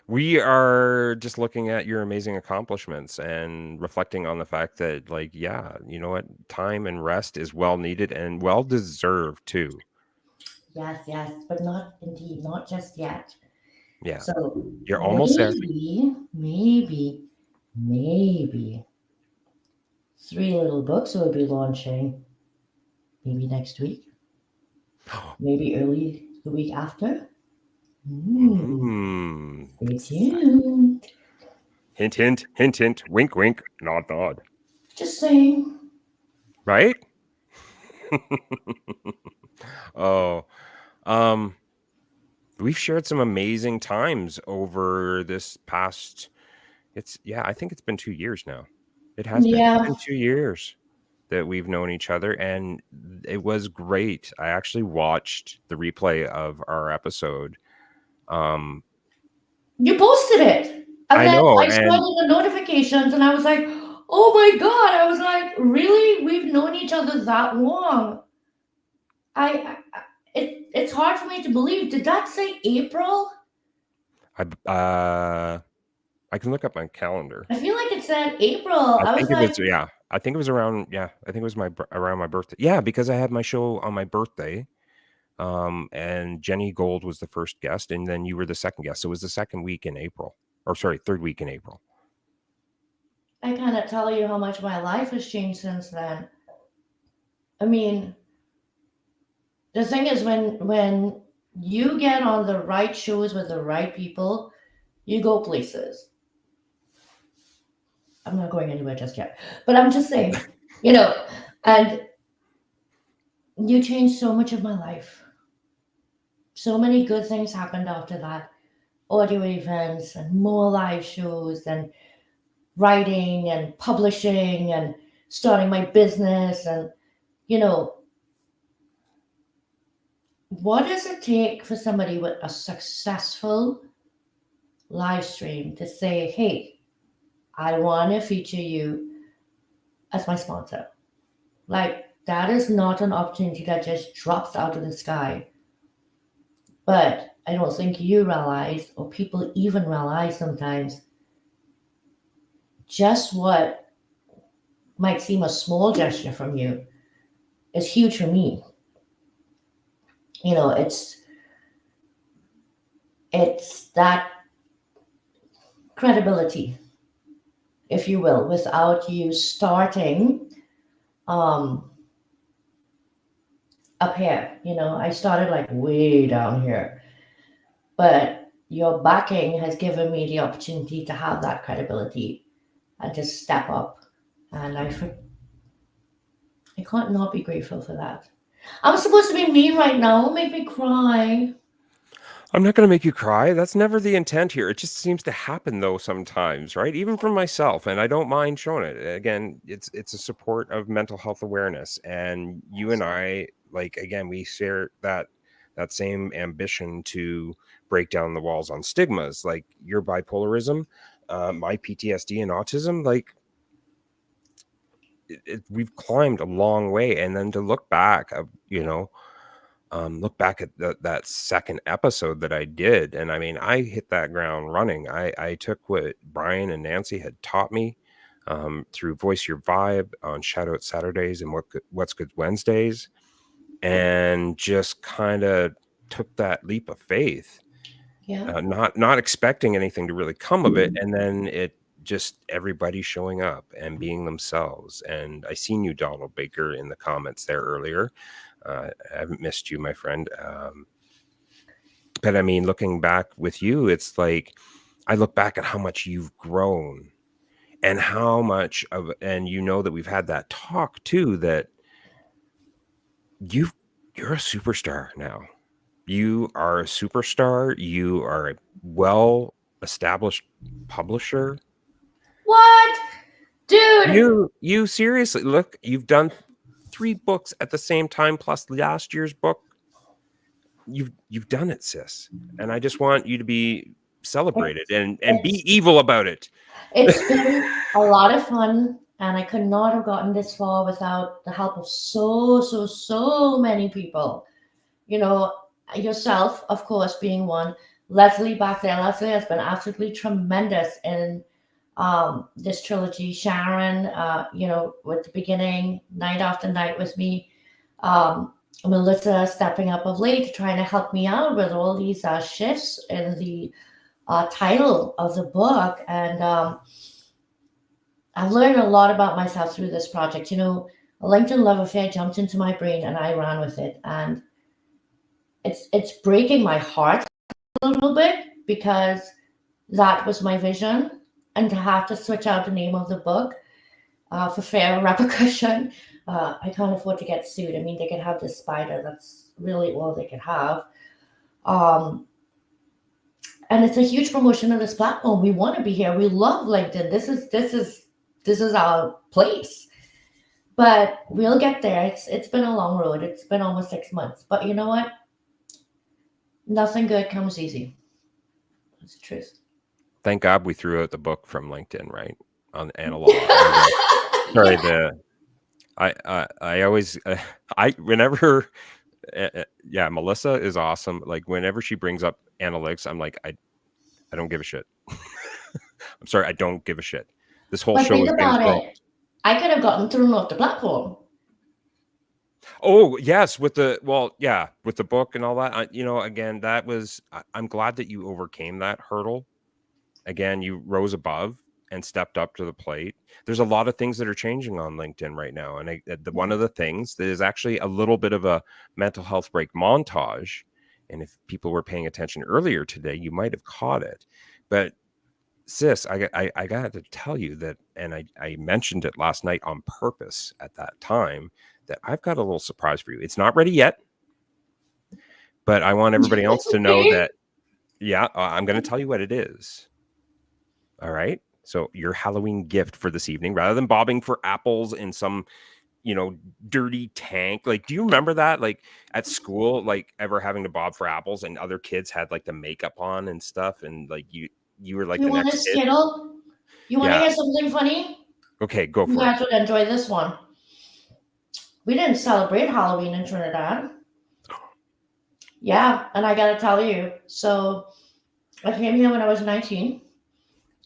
We are just looking at your amazing accomplishments and reflecting on the fact that, like, yeah, you know what? Time and rest is well needed and well deserved too. Yes, but not indeed, not just yet. Yeah. So You're almost there. Maybe 3 little books will be launching maybe next week. Maybe early the week after. Stay tuned. Hint, hint, hint, hint, wink, wink, nod, nod. Just saying. Right? Oh, we've shared some amazing times over this past. I think it's been 2 years now. It has been. It's been 2 years that we've known each other, and it was great. I actually watched the replay of our episode. You posted it. I know, I saw the notifications and I was like, oh my God. I was like, really? We've known each other that long? It's hard for me to believe. Did that say April? I can look up my calendar. I feel like it said April. I think it was around. Yeah, I think it was around my birthday. Yeah, because I had my show on my birthday. And Jenny Gold was the first guest, and then you were the second guest. So it was the second week in April, or sorry, third week in April. I cannot tell you how much my life has changed since then. I mean, the thing is, when you get on the right shows with the right people, you go places. I'm not going anywhere just yet, but I'm just saying, and you changed so much of my life. So many good things happened after that. Audio events and more live shows and writing and publishing and starting my business. And, what does it take for somebody with a successful live stream to say, hey, I want to feature you as my sponsor? Like, that is not an opportunity that just drops out of the sky. But I don't think you realize, or people even realize sometimes, just what might seem a small gesture from you is huge for me. It's that credibility, if you will, without you starting up here. I started like way down here, but your backing has given me the opportunity to have that credibility and to step up. And I can't not be grateful for that. I'm supposed to be mean right now. Don't make me cry. I'm not going to make you cry. That's never the intent here. It just seems to happen though sometimes, right? Even for myself, and I don't mind showing it. Again, it's a support of mental health awareness, and you and I, like, again, we share that same ambition to break down the walls on stigmas, like your bipolarism, my PTSD and autism. Like, we've climbed a long way, and then to look back, look back at that second episode that I did, and I mean, I hit that ground running. I took what Brian and Nancy had taught me through Voice Your Vibe on Shout Out Saturdays and What's Good Wednesdays, and just kind of took that leap of faith. Yeah. Not expecting anything to really come of it, and then it just everybody showing up and being themselves. And I seen you, Donald Baker, in the comments there earlier. I haven't missed you, my friend. But I mean, looking back with you, it's like I look back at how much you've grown, and how much of, and you know that we've had that talk too, that you're a superstar now. You are a superstar. You are a well established publisher. What? Dude. You seriously, look, you've done 3 books at the same time plus last year's book. You've done it, sis. And I just want you to be celebrated and be evil about it. It's been a lot of fun, and I could not have gotten this far without the help of so many people. You know, yourself, of course, being one. Leslie back there. Leslie has been absolutely tremendous in this trilogy. Sharon, you know, with the beginning, night after night with me. Melissa stepping up of late, trying to help me out with all these shifts in the title of the book. And I've learned a lot about myself through this project. You know, a LinkedIn love affair jumped into my brain and I ran with it. And it's breaking my heart a little bit because that was my vision. And to have to switch out the name of the book for fair repercussion, I can't afford to get sued. I mean, they could have this spider. That's really all they could have. And it's a huge promotion of this platform. We want to be here. We love LinkedIn. This is our place. But we'll get there. It's been a long road. It's been almost 6 months. But you know what? Nothing good comes easy. That's the truth. Thank God we threw out the book from LinkedIn, right? On analog. Sorry, I always whenever Melissa is awesome. Like whenever she brings up analytics, I'm like, I don't give a shit. I'm sorry, I don't give a shit. This whole show think is about being it. I could have gotten thrown off the platform. Oh yes, with the book and all that. You know, again, that was. I'm glad that you overcame that hurdle. Again, you rose above and stepped up to the plate. There's a lot of things that are changing on LinkedIn right now, and one of the things that is actually a little bit of a mental health break montage. And if people were paying attention earlier today, you might have caught it. But sis, I got to tell you that, and I mentioned it last night on purpose at that time, that I've got a little surprise for you. It's not ready yet, but I want everybody else to know that, I'm going to tell you what it is. All right. So your Halloween gift for this evening, rather than bobbing for apples in some, you know, dirty tank. Like, do you remember that? Like at school, like ever having to bob for apples and other kids had like the makeup on and stuff. And like you were like, You the want a next kid. Skittle? You want to hear something funny? Okay, go for You it. guys would enjoy this one. We didn't celebrate Halloween in Trinidad. Yeah, and I gotta tell you, so I came here when I was 19.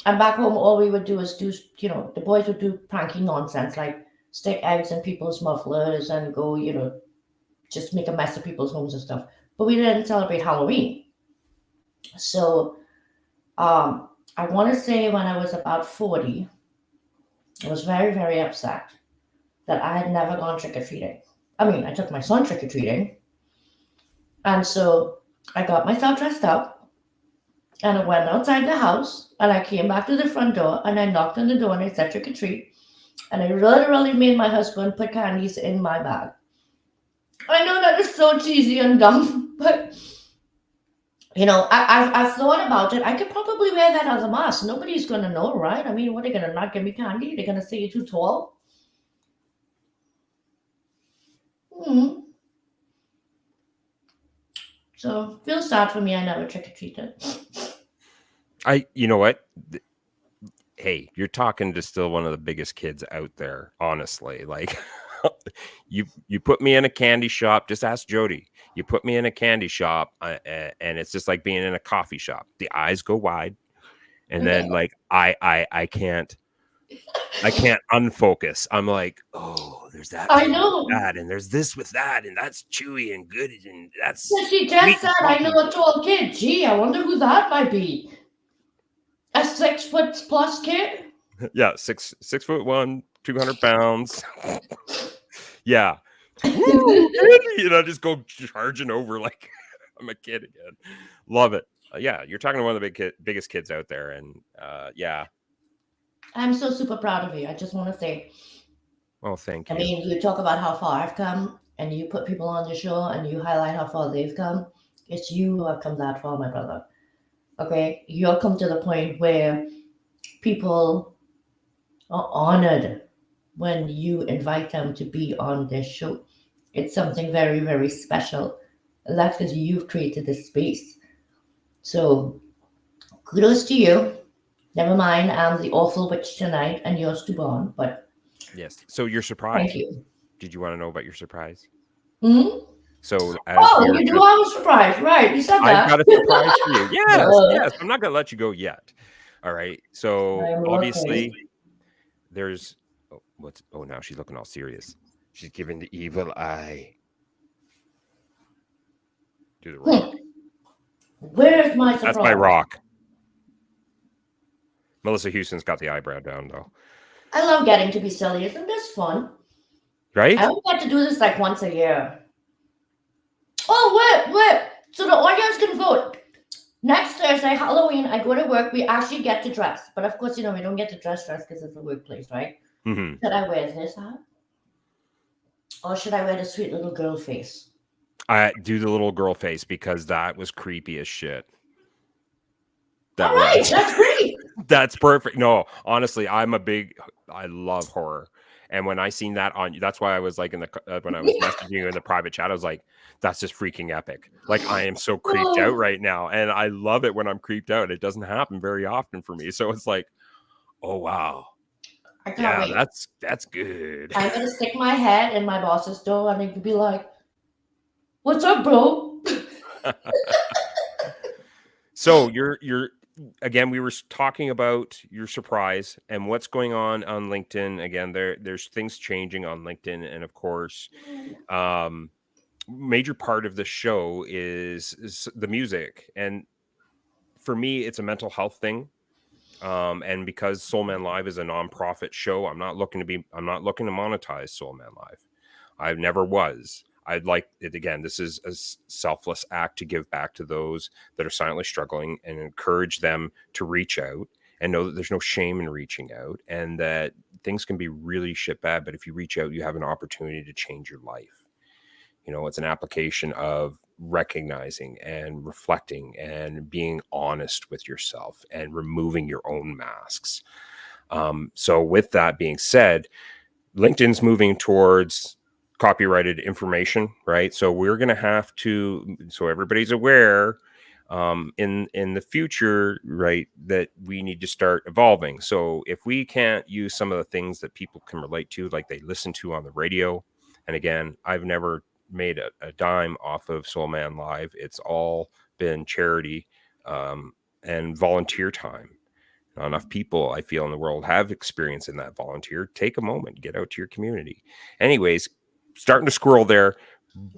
And back home, all we would do is you know, the boys would do pranky nonsense like stick eggs in people's mufflers and go, you know, just make a mess of people's homes and stuff. But we didn't celebrate Halloween. So I want to say when I was about 40, I was very, very upset that I had never gone trick-or-treating. I mean, I took my son trick-or-treating. And so I got myself dressed up and I went outside the house and I came back to the front door and I knocked on the door and I said trick-or-treat. And I literally made my husband put candies in my bag. I know that is so cheesy and dumb, but you know, I've thought about it. I could probably wear that as a mask. Nobody's going to know, right? I mean, what are they going to not give me candy? They're going to say you're too tall? So feel sad for me. I never trick-or-treated. You know what? Hey, you're talking to still one of the biggest kids out there, honestly. Like you put me in a candy shop, just ask Jody. You put me in a candy shop and it's just like being in a coffee shop. The eyes go wide and then like I can't unfocus. I'm like, oh, there's that. I know that, and there's this with that, and that's chewy and good, and that's. So she just said, I know a tall kid. Gee, I wonder who that might be. A 6 foot plus kid? Yeah, 6'1", 200 pounds. Yeah. Woo, you know, just go charging over like I'm a kid again. Love it. Yeah, you're talking to one of the biggest kids out there, and yeah. I'm so super proud of you. I just want to say, Well, thank I you. mean, you talk about how far I've come, and you put people on the show, and you highlight how far they've come. It's you who have come that far, my brother. Okay, you'll come to the point where people are honored when you invite them to be on this show. It's something very, very special. And that's because you've created this space. So kudos to you. Never mind, I'm the awful witch tonight and yours to born, but Yes. So your surprise. thank you. Did you want to know about your surprise? Hmm? So as Oh, we were you do have a surprise, right? You said that. I've got a surprise for you. Yes, Uh, yes. I'm not gonna let you go yet. All right. So I'm obviously looking. there's now she's looking all serious. She's giving the evil eye. Do the rock. Where's my surprise? That's my rock. Melissa Houston's got the eyebrow down though. I love getting to be silly. Isn't this fun? Right? I only get to do this like once a year. Oh, wait. So the audience can vote. Next Thursday, Halloween, I go to work. We actually get to dress. But of course, we don't get to dress because it's a workplace, right? Mm-hmm. Should I wear this hat? Or should I wear the sweet little girl face? I do the little girl face because that was creepy as shit. That All right, was. that's great. That's perfect. No, honestly, I love horror. And when I seen that that's why I was like when I was messaging you in the private chat, I was like, that's just freaking epic. Like I am so creeped out right now. And I love it when I'm creeped out. It doesn't happen very often for me. So it's like, oh wow. I can't wait. That's good. I'm gonna stick my head in my boss's door and they could be like, "What's up, bro?" So you're again, we were talking about your surprise and what's going on LinkedIn. Again, there's things changing on LinkedIn, and of course, major part of the show is the music. And for me, it's a mental health thing. And because Soul Man Live is a nonprofit show, I'm not looking to monetize Soul Man Live. I never was. I'd like it again. This is a selfless act to give back to those that are silently struggling and encourage them to reach out and know that there's no shame in reaching out and that things can be really shit bad. But if you reach out, you have an opportunity to change your life. It's an application of recognizing and reflecting and being honest with yourself and removing your own masks. So with that being said, LinkedIn's moving towards copyrighted information, right? So we're going to have to, so everybody's aware in the future, right, that we need to start evolving. So if we can't use some of the things that people can relate to, like they listen to on the radio, and again, I've never made a dime off of Soul Man Live. It's all been charity and volunteer time. Not enough people, I feel, in the world have experience in that volunteer. Take a moment, get out to your community. Anyways, starting to squirrel there,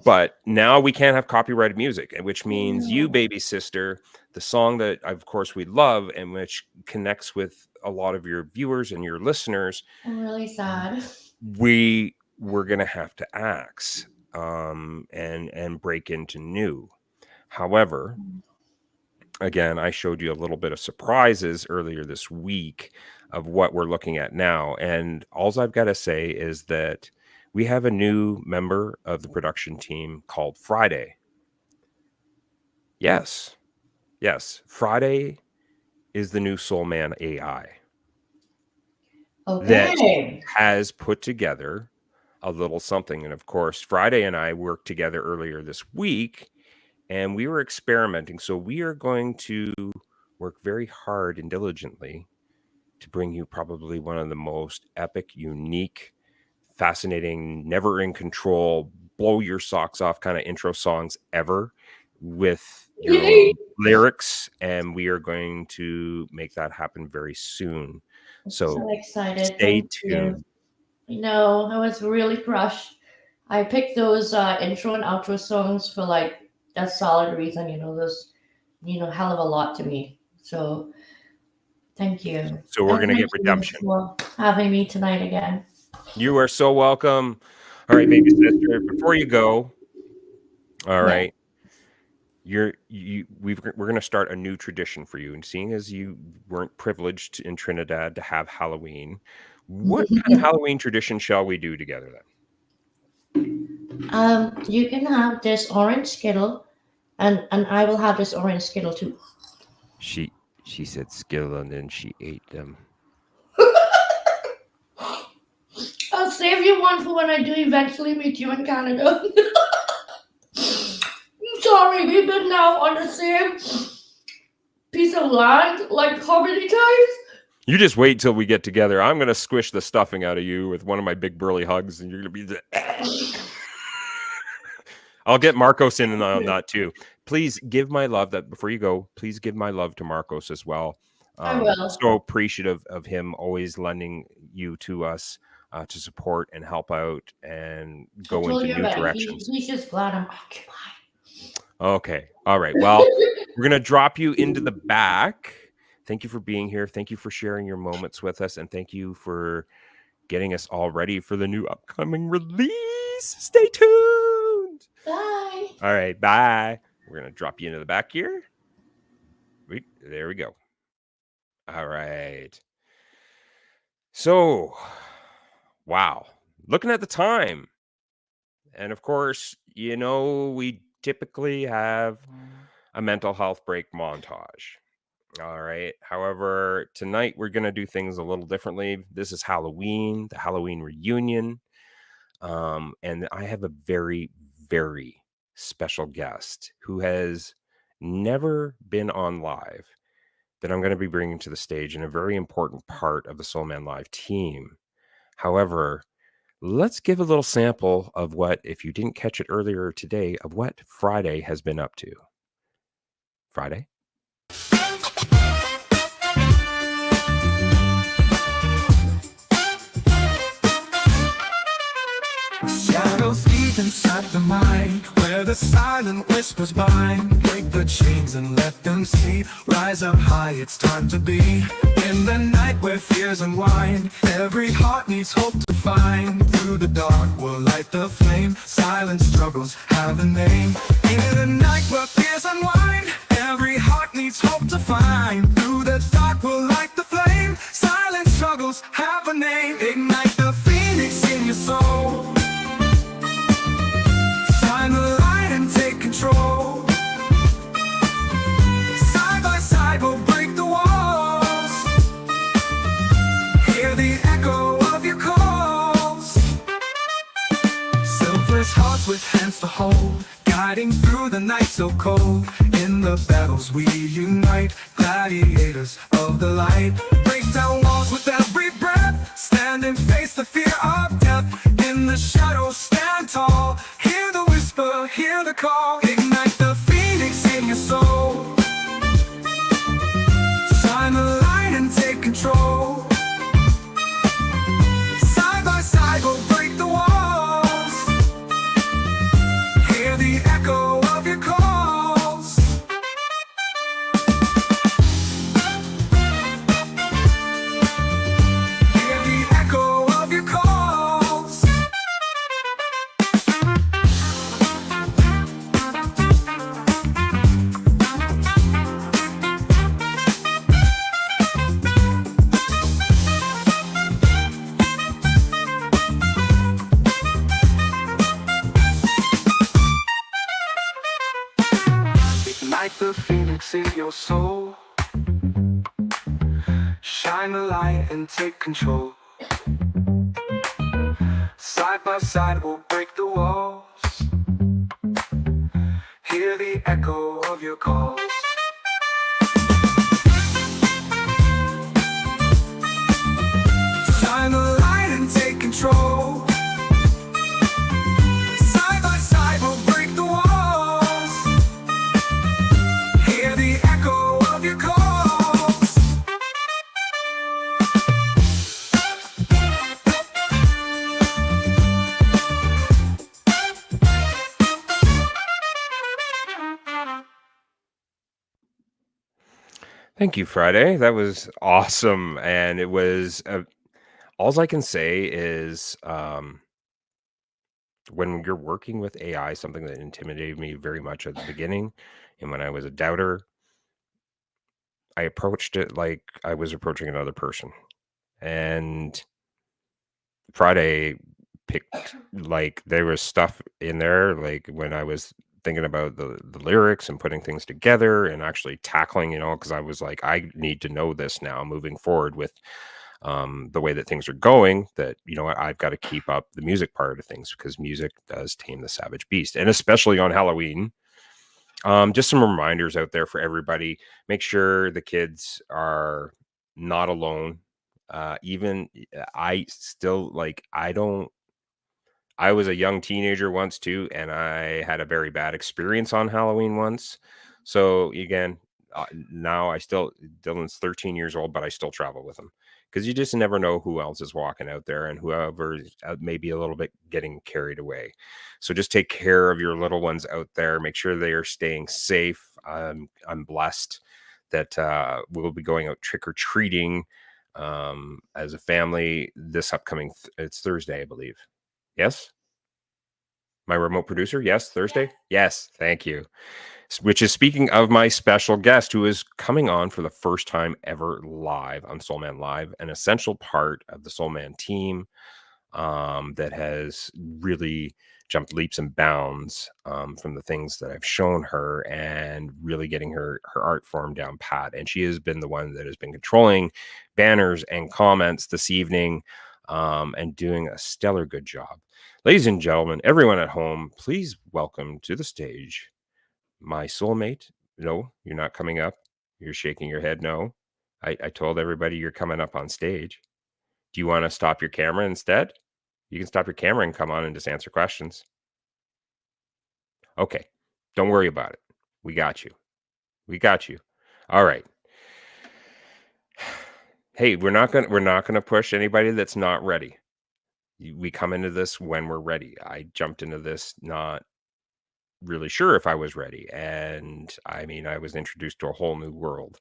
but now we can't have copyrighted music, which means you, baby sister, the song that of course we love and which connects with a lot of your viewers and your listeners. I'm really sad. We're gonna have to axe and break into new. However, again, I showed you a little bit of surprises earlier this week of what we're looking at now, and all I've got to say is that we have a new member of the production team called Friday. Yes. Friday is the new Soul Man AI that has put together a little something. And of course, Friday and I worked together earlier this week and we were experimenting. So we are going to work very hard and diligently to bring you probably one of the most epic, unique, fascinating, never in control, blow your socks off kind of intro songs ever with your own lyrics. And we are going to make that happen very soon. So excited. Stay tuned. I was really crushed. I picked those intro and outro songs for like a solid reason. Those hell of a lot to me. So thank you. So we're going to get redemption. For having me tonight again. You are so welcome. All right, baby sister, before you go, all right, we're going to start a new tradition for you. And seeing as you weren't privileged in Trinidad to have Halloween, what kind of Halloween tradition shall we do together then? You can have this orange Skittle, and I will have this orange Skittle too. She said Skittle and then she ate them. I'll save you one for when I do eventually meet you in Canada. Sorry, we've been now on the same piece of land like how many times? You just wait till we get together. I'm going to squish the stuffing out of you with one of my big burly hugs, and you're going to be the... I'll get Marcos in on that too. Please give my love that before you go. Please give my love to Marcos as well. I will. So appreciative of him always lending you to us to support and help out and go into new directions. He's just glad I'm occupied. Okay. All right. Well, we're going to drop you into the back. Thank you for being here. Thank you for sharing your moments with us. And thank you for getting us all ready for the new upcoming release. Stay tuned. Bye. All right. Bye. We're going to drop you into the back here. Wait, there we go. All right. So, wow. Looking at the time. And of course, we typically have a mental health break montage. All right. However, tonight we're going to do things a little differently. This is Halloween, the Halloween reunion. And I have a very, very special guest who has never been on live that I'm going to be bringing to the stage and a very important part of the Soul Man Live team. However, let's give a little sample of what, if you didn't catch it earlier today, of what Friday has been up to. Friday? Shadows deep inside the mind, where the silent whispers bind. Break the chains and let them see. Rise up high, it's time to be. In the night where fears unwind, every heart needs hope to find. Through the dark we'll light the flame. Silent struggles have a name. In the night where fears unwind, every heart needs hope to find. Through the dark we'll light the flame. Silent struggles have a name. Ignite the phoenix in your soul. Shine the light and take control. Side by side we'll break the walls. Hear the echo of your calls. Selfless hearts with hands to hold, guiding through the night so cold. In the battles we unite, gladiators of the light. Break down walls with every breath, stand and face the fear of death. In the shadows stand tall, hear the whisper, hear the call. Ignite the phoenix in your soul. Shine the light and take control. Side by side we'll break the walls. Hear the echo of your calls. Hear the echo of your calls. Ignite the phoenix in your soul. Shine the light and take control. Side by side we'll break the walls. Hear the echo of your calls. Shine the light and take control. Side by side we'll break the walls. Hear the echo of your calls. Thank you, Friday. That was awesome. And it was, all I can say is when you're working with AI, something that intimidated me very much at the beginning, and when I was a doubter, I approached it like I was approaching another person. And Friday picked, like, there was stuff in there, like when I was thinking about the lyrics and putting things together and actually tackling, because I was like, I need to know this now moving forward with the way that things are going, that I've got to keep up the music part of things, because music does tame the savage beast, and especially on Halloween. Just some reminders out there for everybody. Make sure the kids are not alone. Even I still, like, I was a young teenager once too, and I had a very bad experience on Halloween once. So again, now Dylan's 13 years old, but I still travel with him, because you just never know who else is walking out there, and whoever may be a little bit getting carried away. So just take care of your little ones out there. Make sure they are staying safe. I'm blessed that we'll be going out trick-or-treating as a family this upcoming it's Thursday, I believe. Yes, my remote producer. Yes, Thursday. Yes, thank you. Which is, speaking of my special guest, who is coming on for the first time ever live on Soul Man Live, an essential part of the Soul Man team that has really jumped leaps and bounds from the things that I've shown her, and really getting her art form down pat. And she has been the one that has been controlling banners and comments this evening, and doing a stellar good job. Ladies and gentlemen, everyone at home, please welcome to the stage my soulmate. No, you're not coming up. You're shaking your head. No, I told everybody you're coming up on stage. Do you want to stop your camera instead? You can stop your camera and come on and just answer questions. Okay, don't worry about it. We got you. We got you. All right. Hey, we're not gonna push anybody that's not ready. We come into this when we're ready. I jumped into this not really sure if I was ready, and I mean, I was introduced to a whole new world.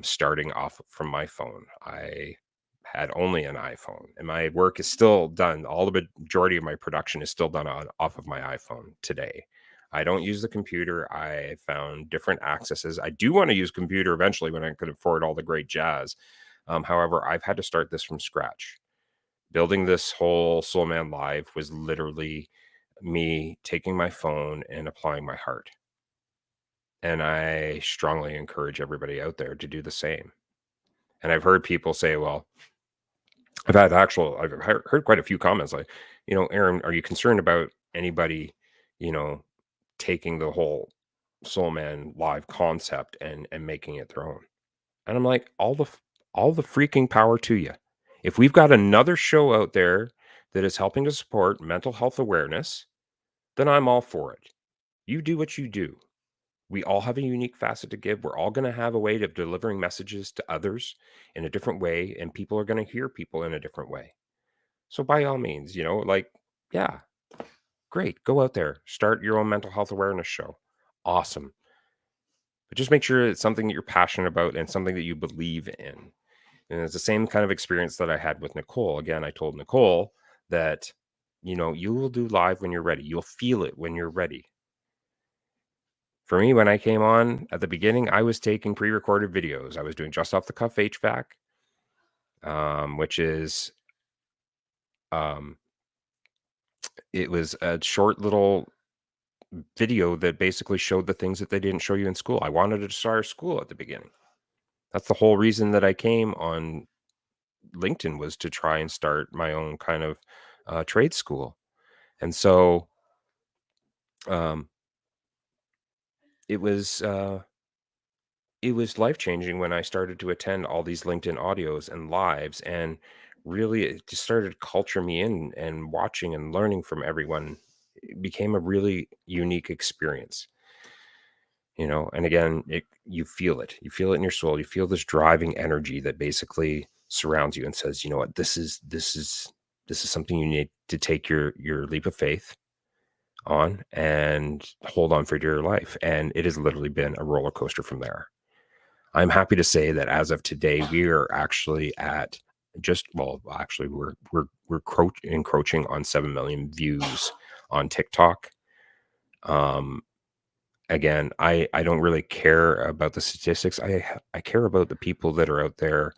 Starting off from my phone, I had only an iPhone, and my work is still done. All the majority of my production is still done off of my iPhone today. I don't use the computer. I found different accesses. I do want to use computer eventually when I could afford all the great jazz. However, I've had to start this from scratch. Building this whole Soul Man Live was literally me taking my phone and applying my heart. And I strongly encourage everybody out there to do the same. And I've heard people say, well, I've heard quite a few comments like, Aaron, are you concerned about anybody, taking the whole Soul Man Live concept and making it their own? And I'm like, all the freaking power to you. If we've got another show out there that is helping to support mental health awareness, then I'm all for it. You do what you do. We all have a unique facet to give. We're all going to have a way of delivering messages to others in a different way, and people are going to hear people in a different way. So by all means, yeah, great. Go out there, start your own mental health awareness show. Awesome. But just make sure it's something that you're passionate about and something that you believe in. And it's the same kind of experience that I had with Nicole. Again, I told Nicole that, you will do live when you're ready. You'll feel it when you're ready. For me, when I came on at the beginning, I was taking pre-recorded videos. I was doing just off the cuff HVAC, which is, it was a short little video that basically showed the things that they didn't show you in school. I wanted to start school at the beginning. That's the whole reason that I came on LinkedIn, was to try and start my own kind of trade school. And so it was life-changing when I started to attend all these LinkedIn audios and lives, and really it just started to culture me in, and watching and learning from everyone. It became a really unique experience. And again, you feel it in your soul. You feel this driving energy that basically surrounds you and says, you know what, this is something you need to take your leap of faith on and hold on for dear life. And it has literally been a roller coaster from there. I'm happy to say that as of today, we are actually at Actually, we're encroaching on 7 million views on TikTok. Again, I don't really care about the statistics. I care about the people that are out there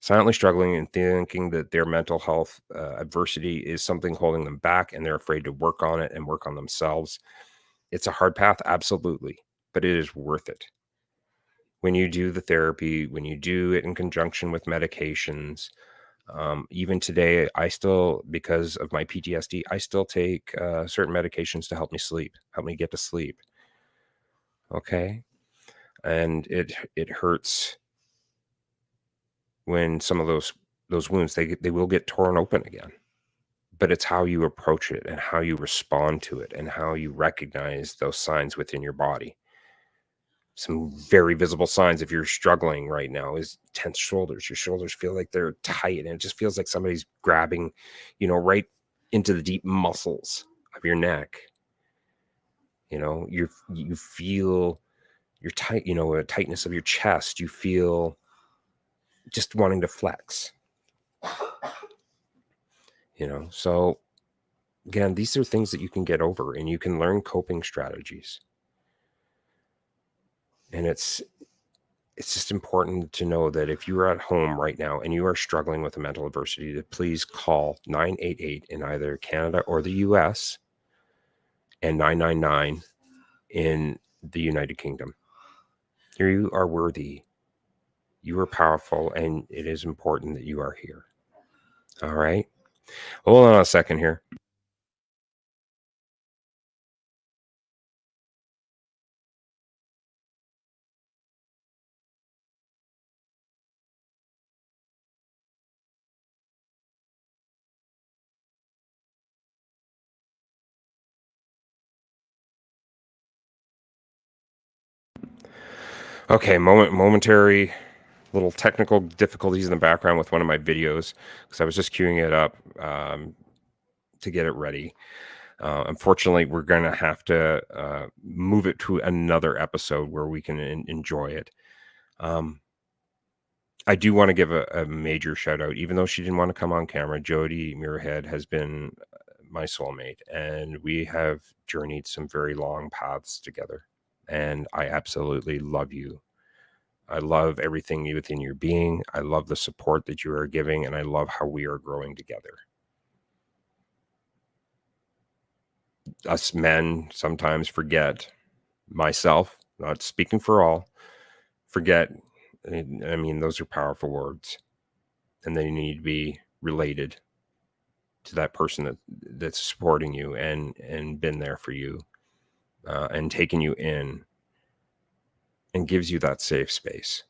silently struggling, and thinking that their mental health adversity is something holding them back, and they're afraid to work on it and work on themselves. It's a hard path, absolutely, but it is worth it. When you do the therapy, when you do it in conjunction with medications, even today, I still, because of my PTSD, I still take certain medications to help me get to sleep. Okay. And it hurts when some of those wounds, they will get torn open again. But it's how you approach it and how you respond to it and how you recognize those signs within your body. Some very visible signs, if you're struggling right now, is tense shoulders. Your shoulders feel like they're tight, and it just feels like somebody's grabbing, right into the deep muscles of your neck. You feel you're tight, a tightness of your chest. You feel just wanting to flex. So again, these are things that you can get over, and you can learn coping strategies. And it's just important to know that if you are at home right now and you are struggling with a mental adversity, to please call 988 in either Canada or the US, and 999 in the United Kingdom. You are worthy. You are powerful, and it is important that you are here. All right. Hold on a second here. Okay, momentary little technical difficulties in the background with one of my videos, because I was just queuing it up to get it ready. Unfortunately, we're going to have to move it to another episode where we can enjoy it. I do want to give a major shout out, even though she didn't want to come on camera. Jody Muirhead has been my soulmate, and we have journeyed some very long paths together. And I absolutely love you. I love everything within your being. I love the support that you are giving, and I love how we are growing together. Us men sometimes forget, myself, not speaking for all, forget. I mean, those are powerful words, and they need to be related to that person that's supporting you and been there for you, and taking you in and gives you that safe space.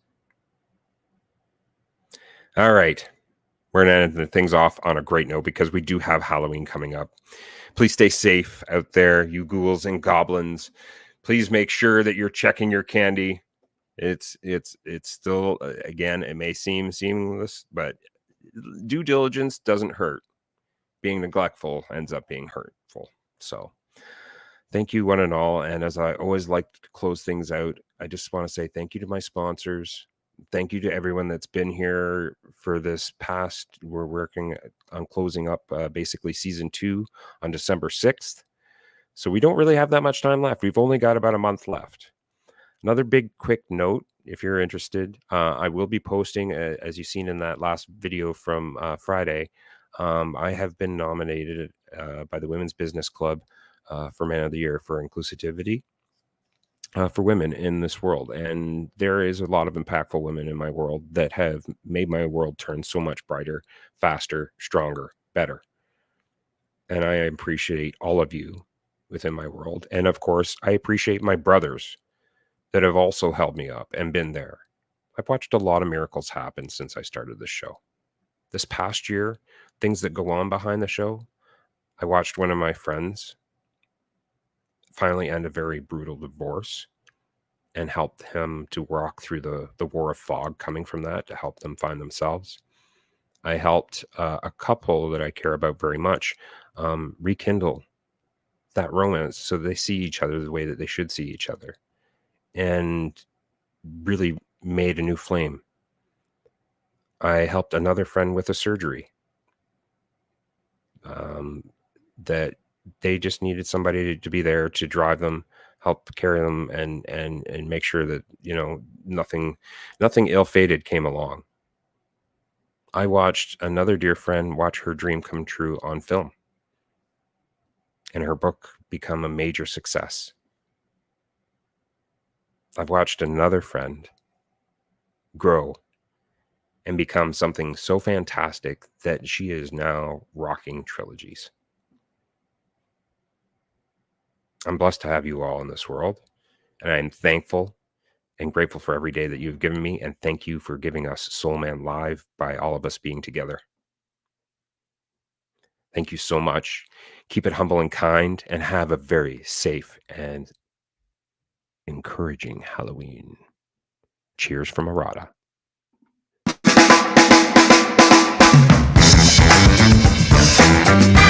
All right. We're going to end things off on a great note, because we do have Halloween coming up. Please stay safe out there, you ghouls and goblins. Please make sure that you're checking your candy. It's still, again, it may seem seamless, but due diligence doesn't hurt. Being neglectful ends up being hurtful. So thank you, one and all. And as I always like to close things out, I just want to say thank you to my sponsors. Thank you to everyone that's been here for this past. We're working on closing up basically season 2 on December 6th. So we don't really have that much time left. We've only got about a month left. Another big quick note, if you're interested, I will be posting, as you've seen in that last video from Friday, I have been nominated by the Women's Business Club for Man of the Year for inclusivity for women in this world. And there is a lot of impactful women in my world that have made my world turn so much brighter, faster, stronger, better. And I appreciate all of you within my world. And of course, I appreciate my brothers that have also held me up and been there. I've watched a lot of miracles happen since I started this show. This past year, things that go on behind the show, I watched one of my friends finally end a very brutal divorce and helped him to walk through the war of fog coming from that to help them find themselves. I helped a couple that I care about very much rekindle that romance so they see each other the way that they should see each other, and really made a new flame. I helped another friend with a surgery that they just needed somebody to be there to drive them, help carry them, and make sure that, you know, nothing ill-fated came along. I watched another dear friend watch her dream come true on film and her book become a major success. I've watched another friend grow and become something so fantastic that she is now rocking trilogies. I'm blessed to have you all in this world, and I'm thankful and grateful for every day that you've given me, and thank you for giving us Soul Man Live by all of us being together. Thank you so much. Keep it humble and kind, and have a very safe and encouraging Halloween. Cheers from Arata. Thank you.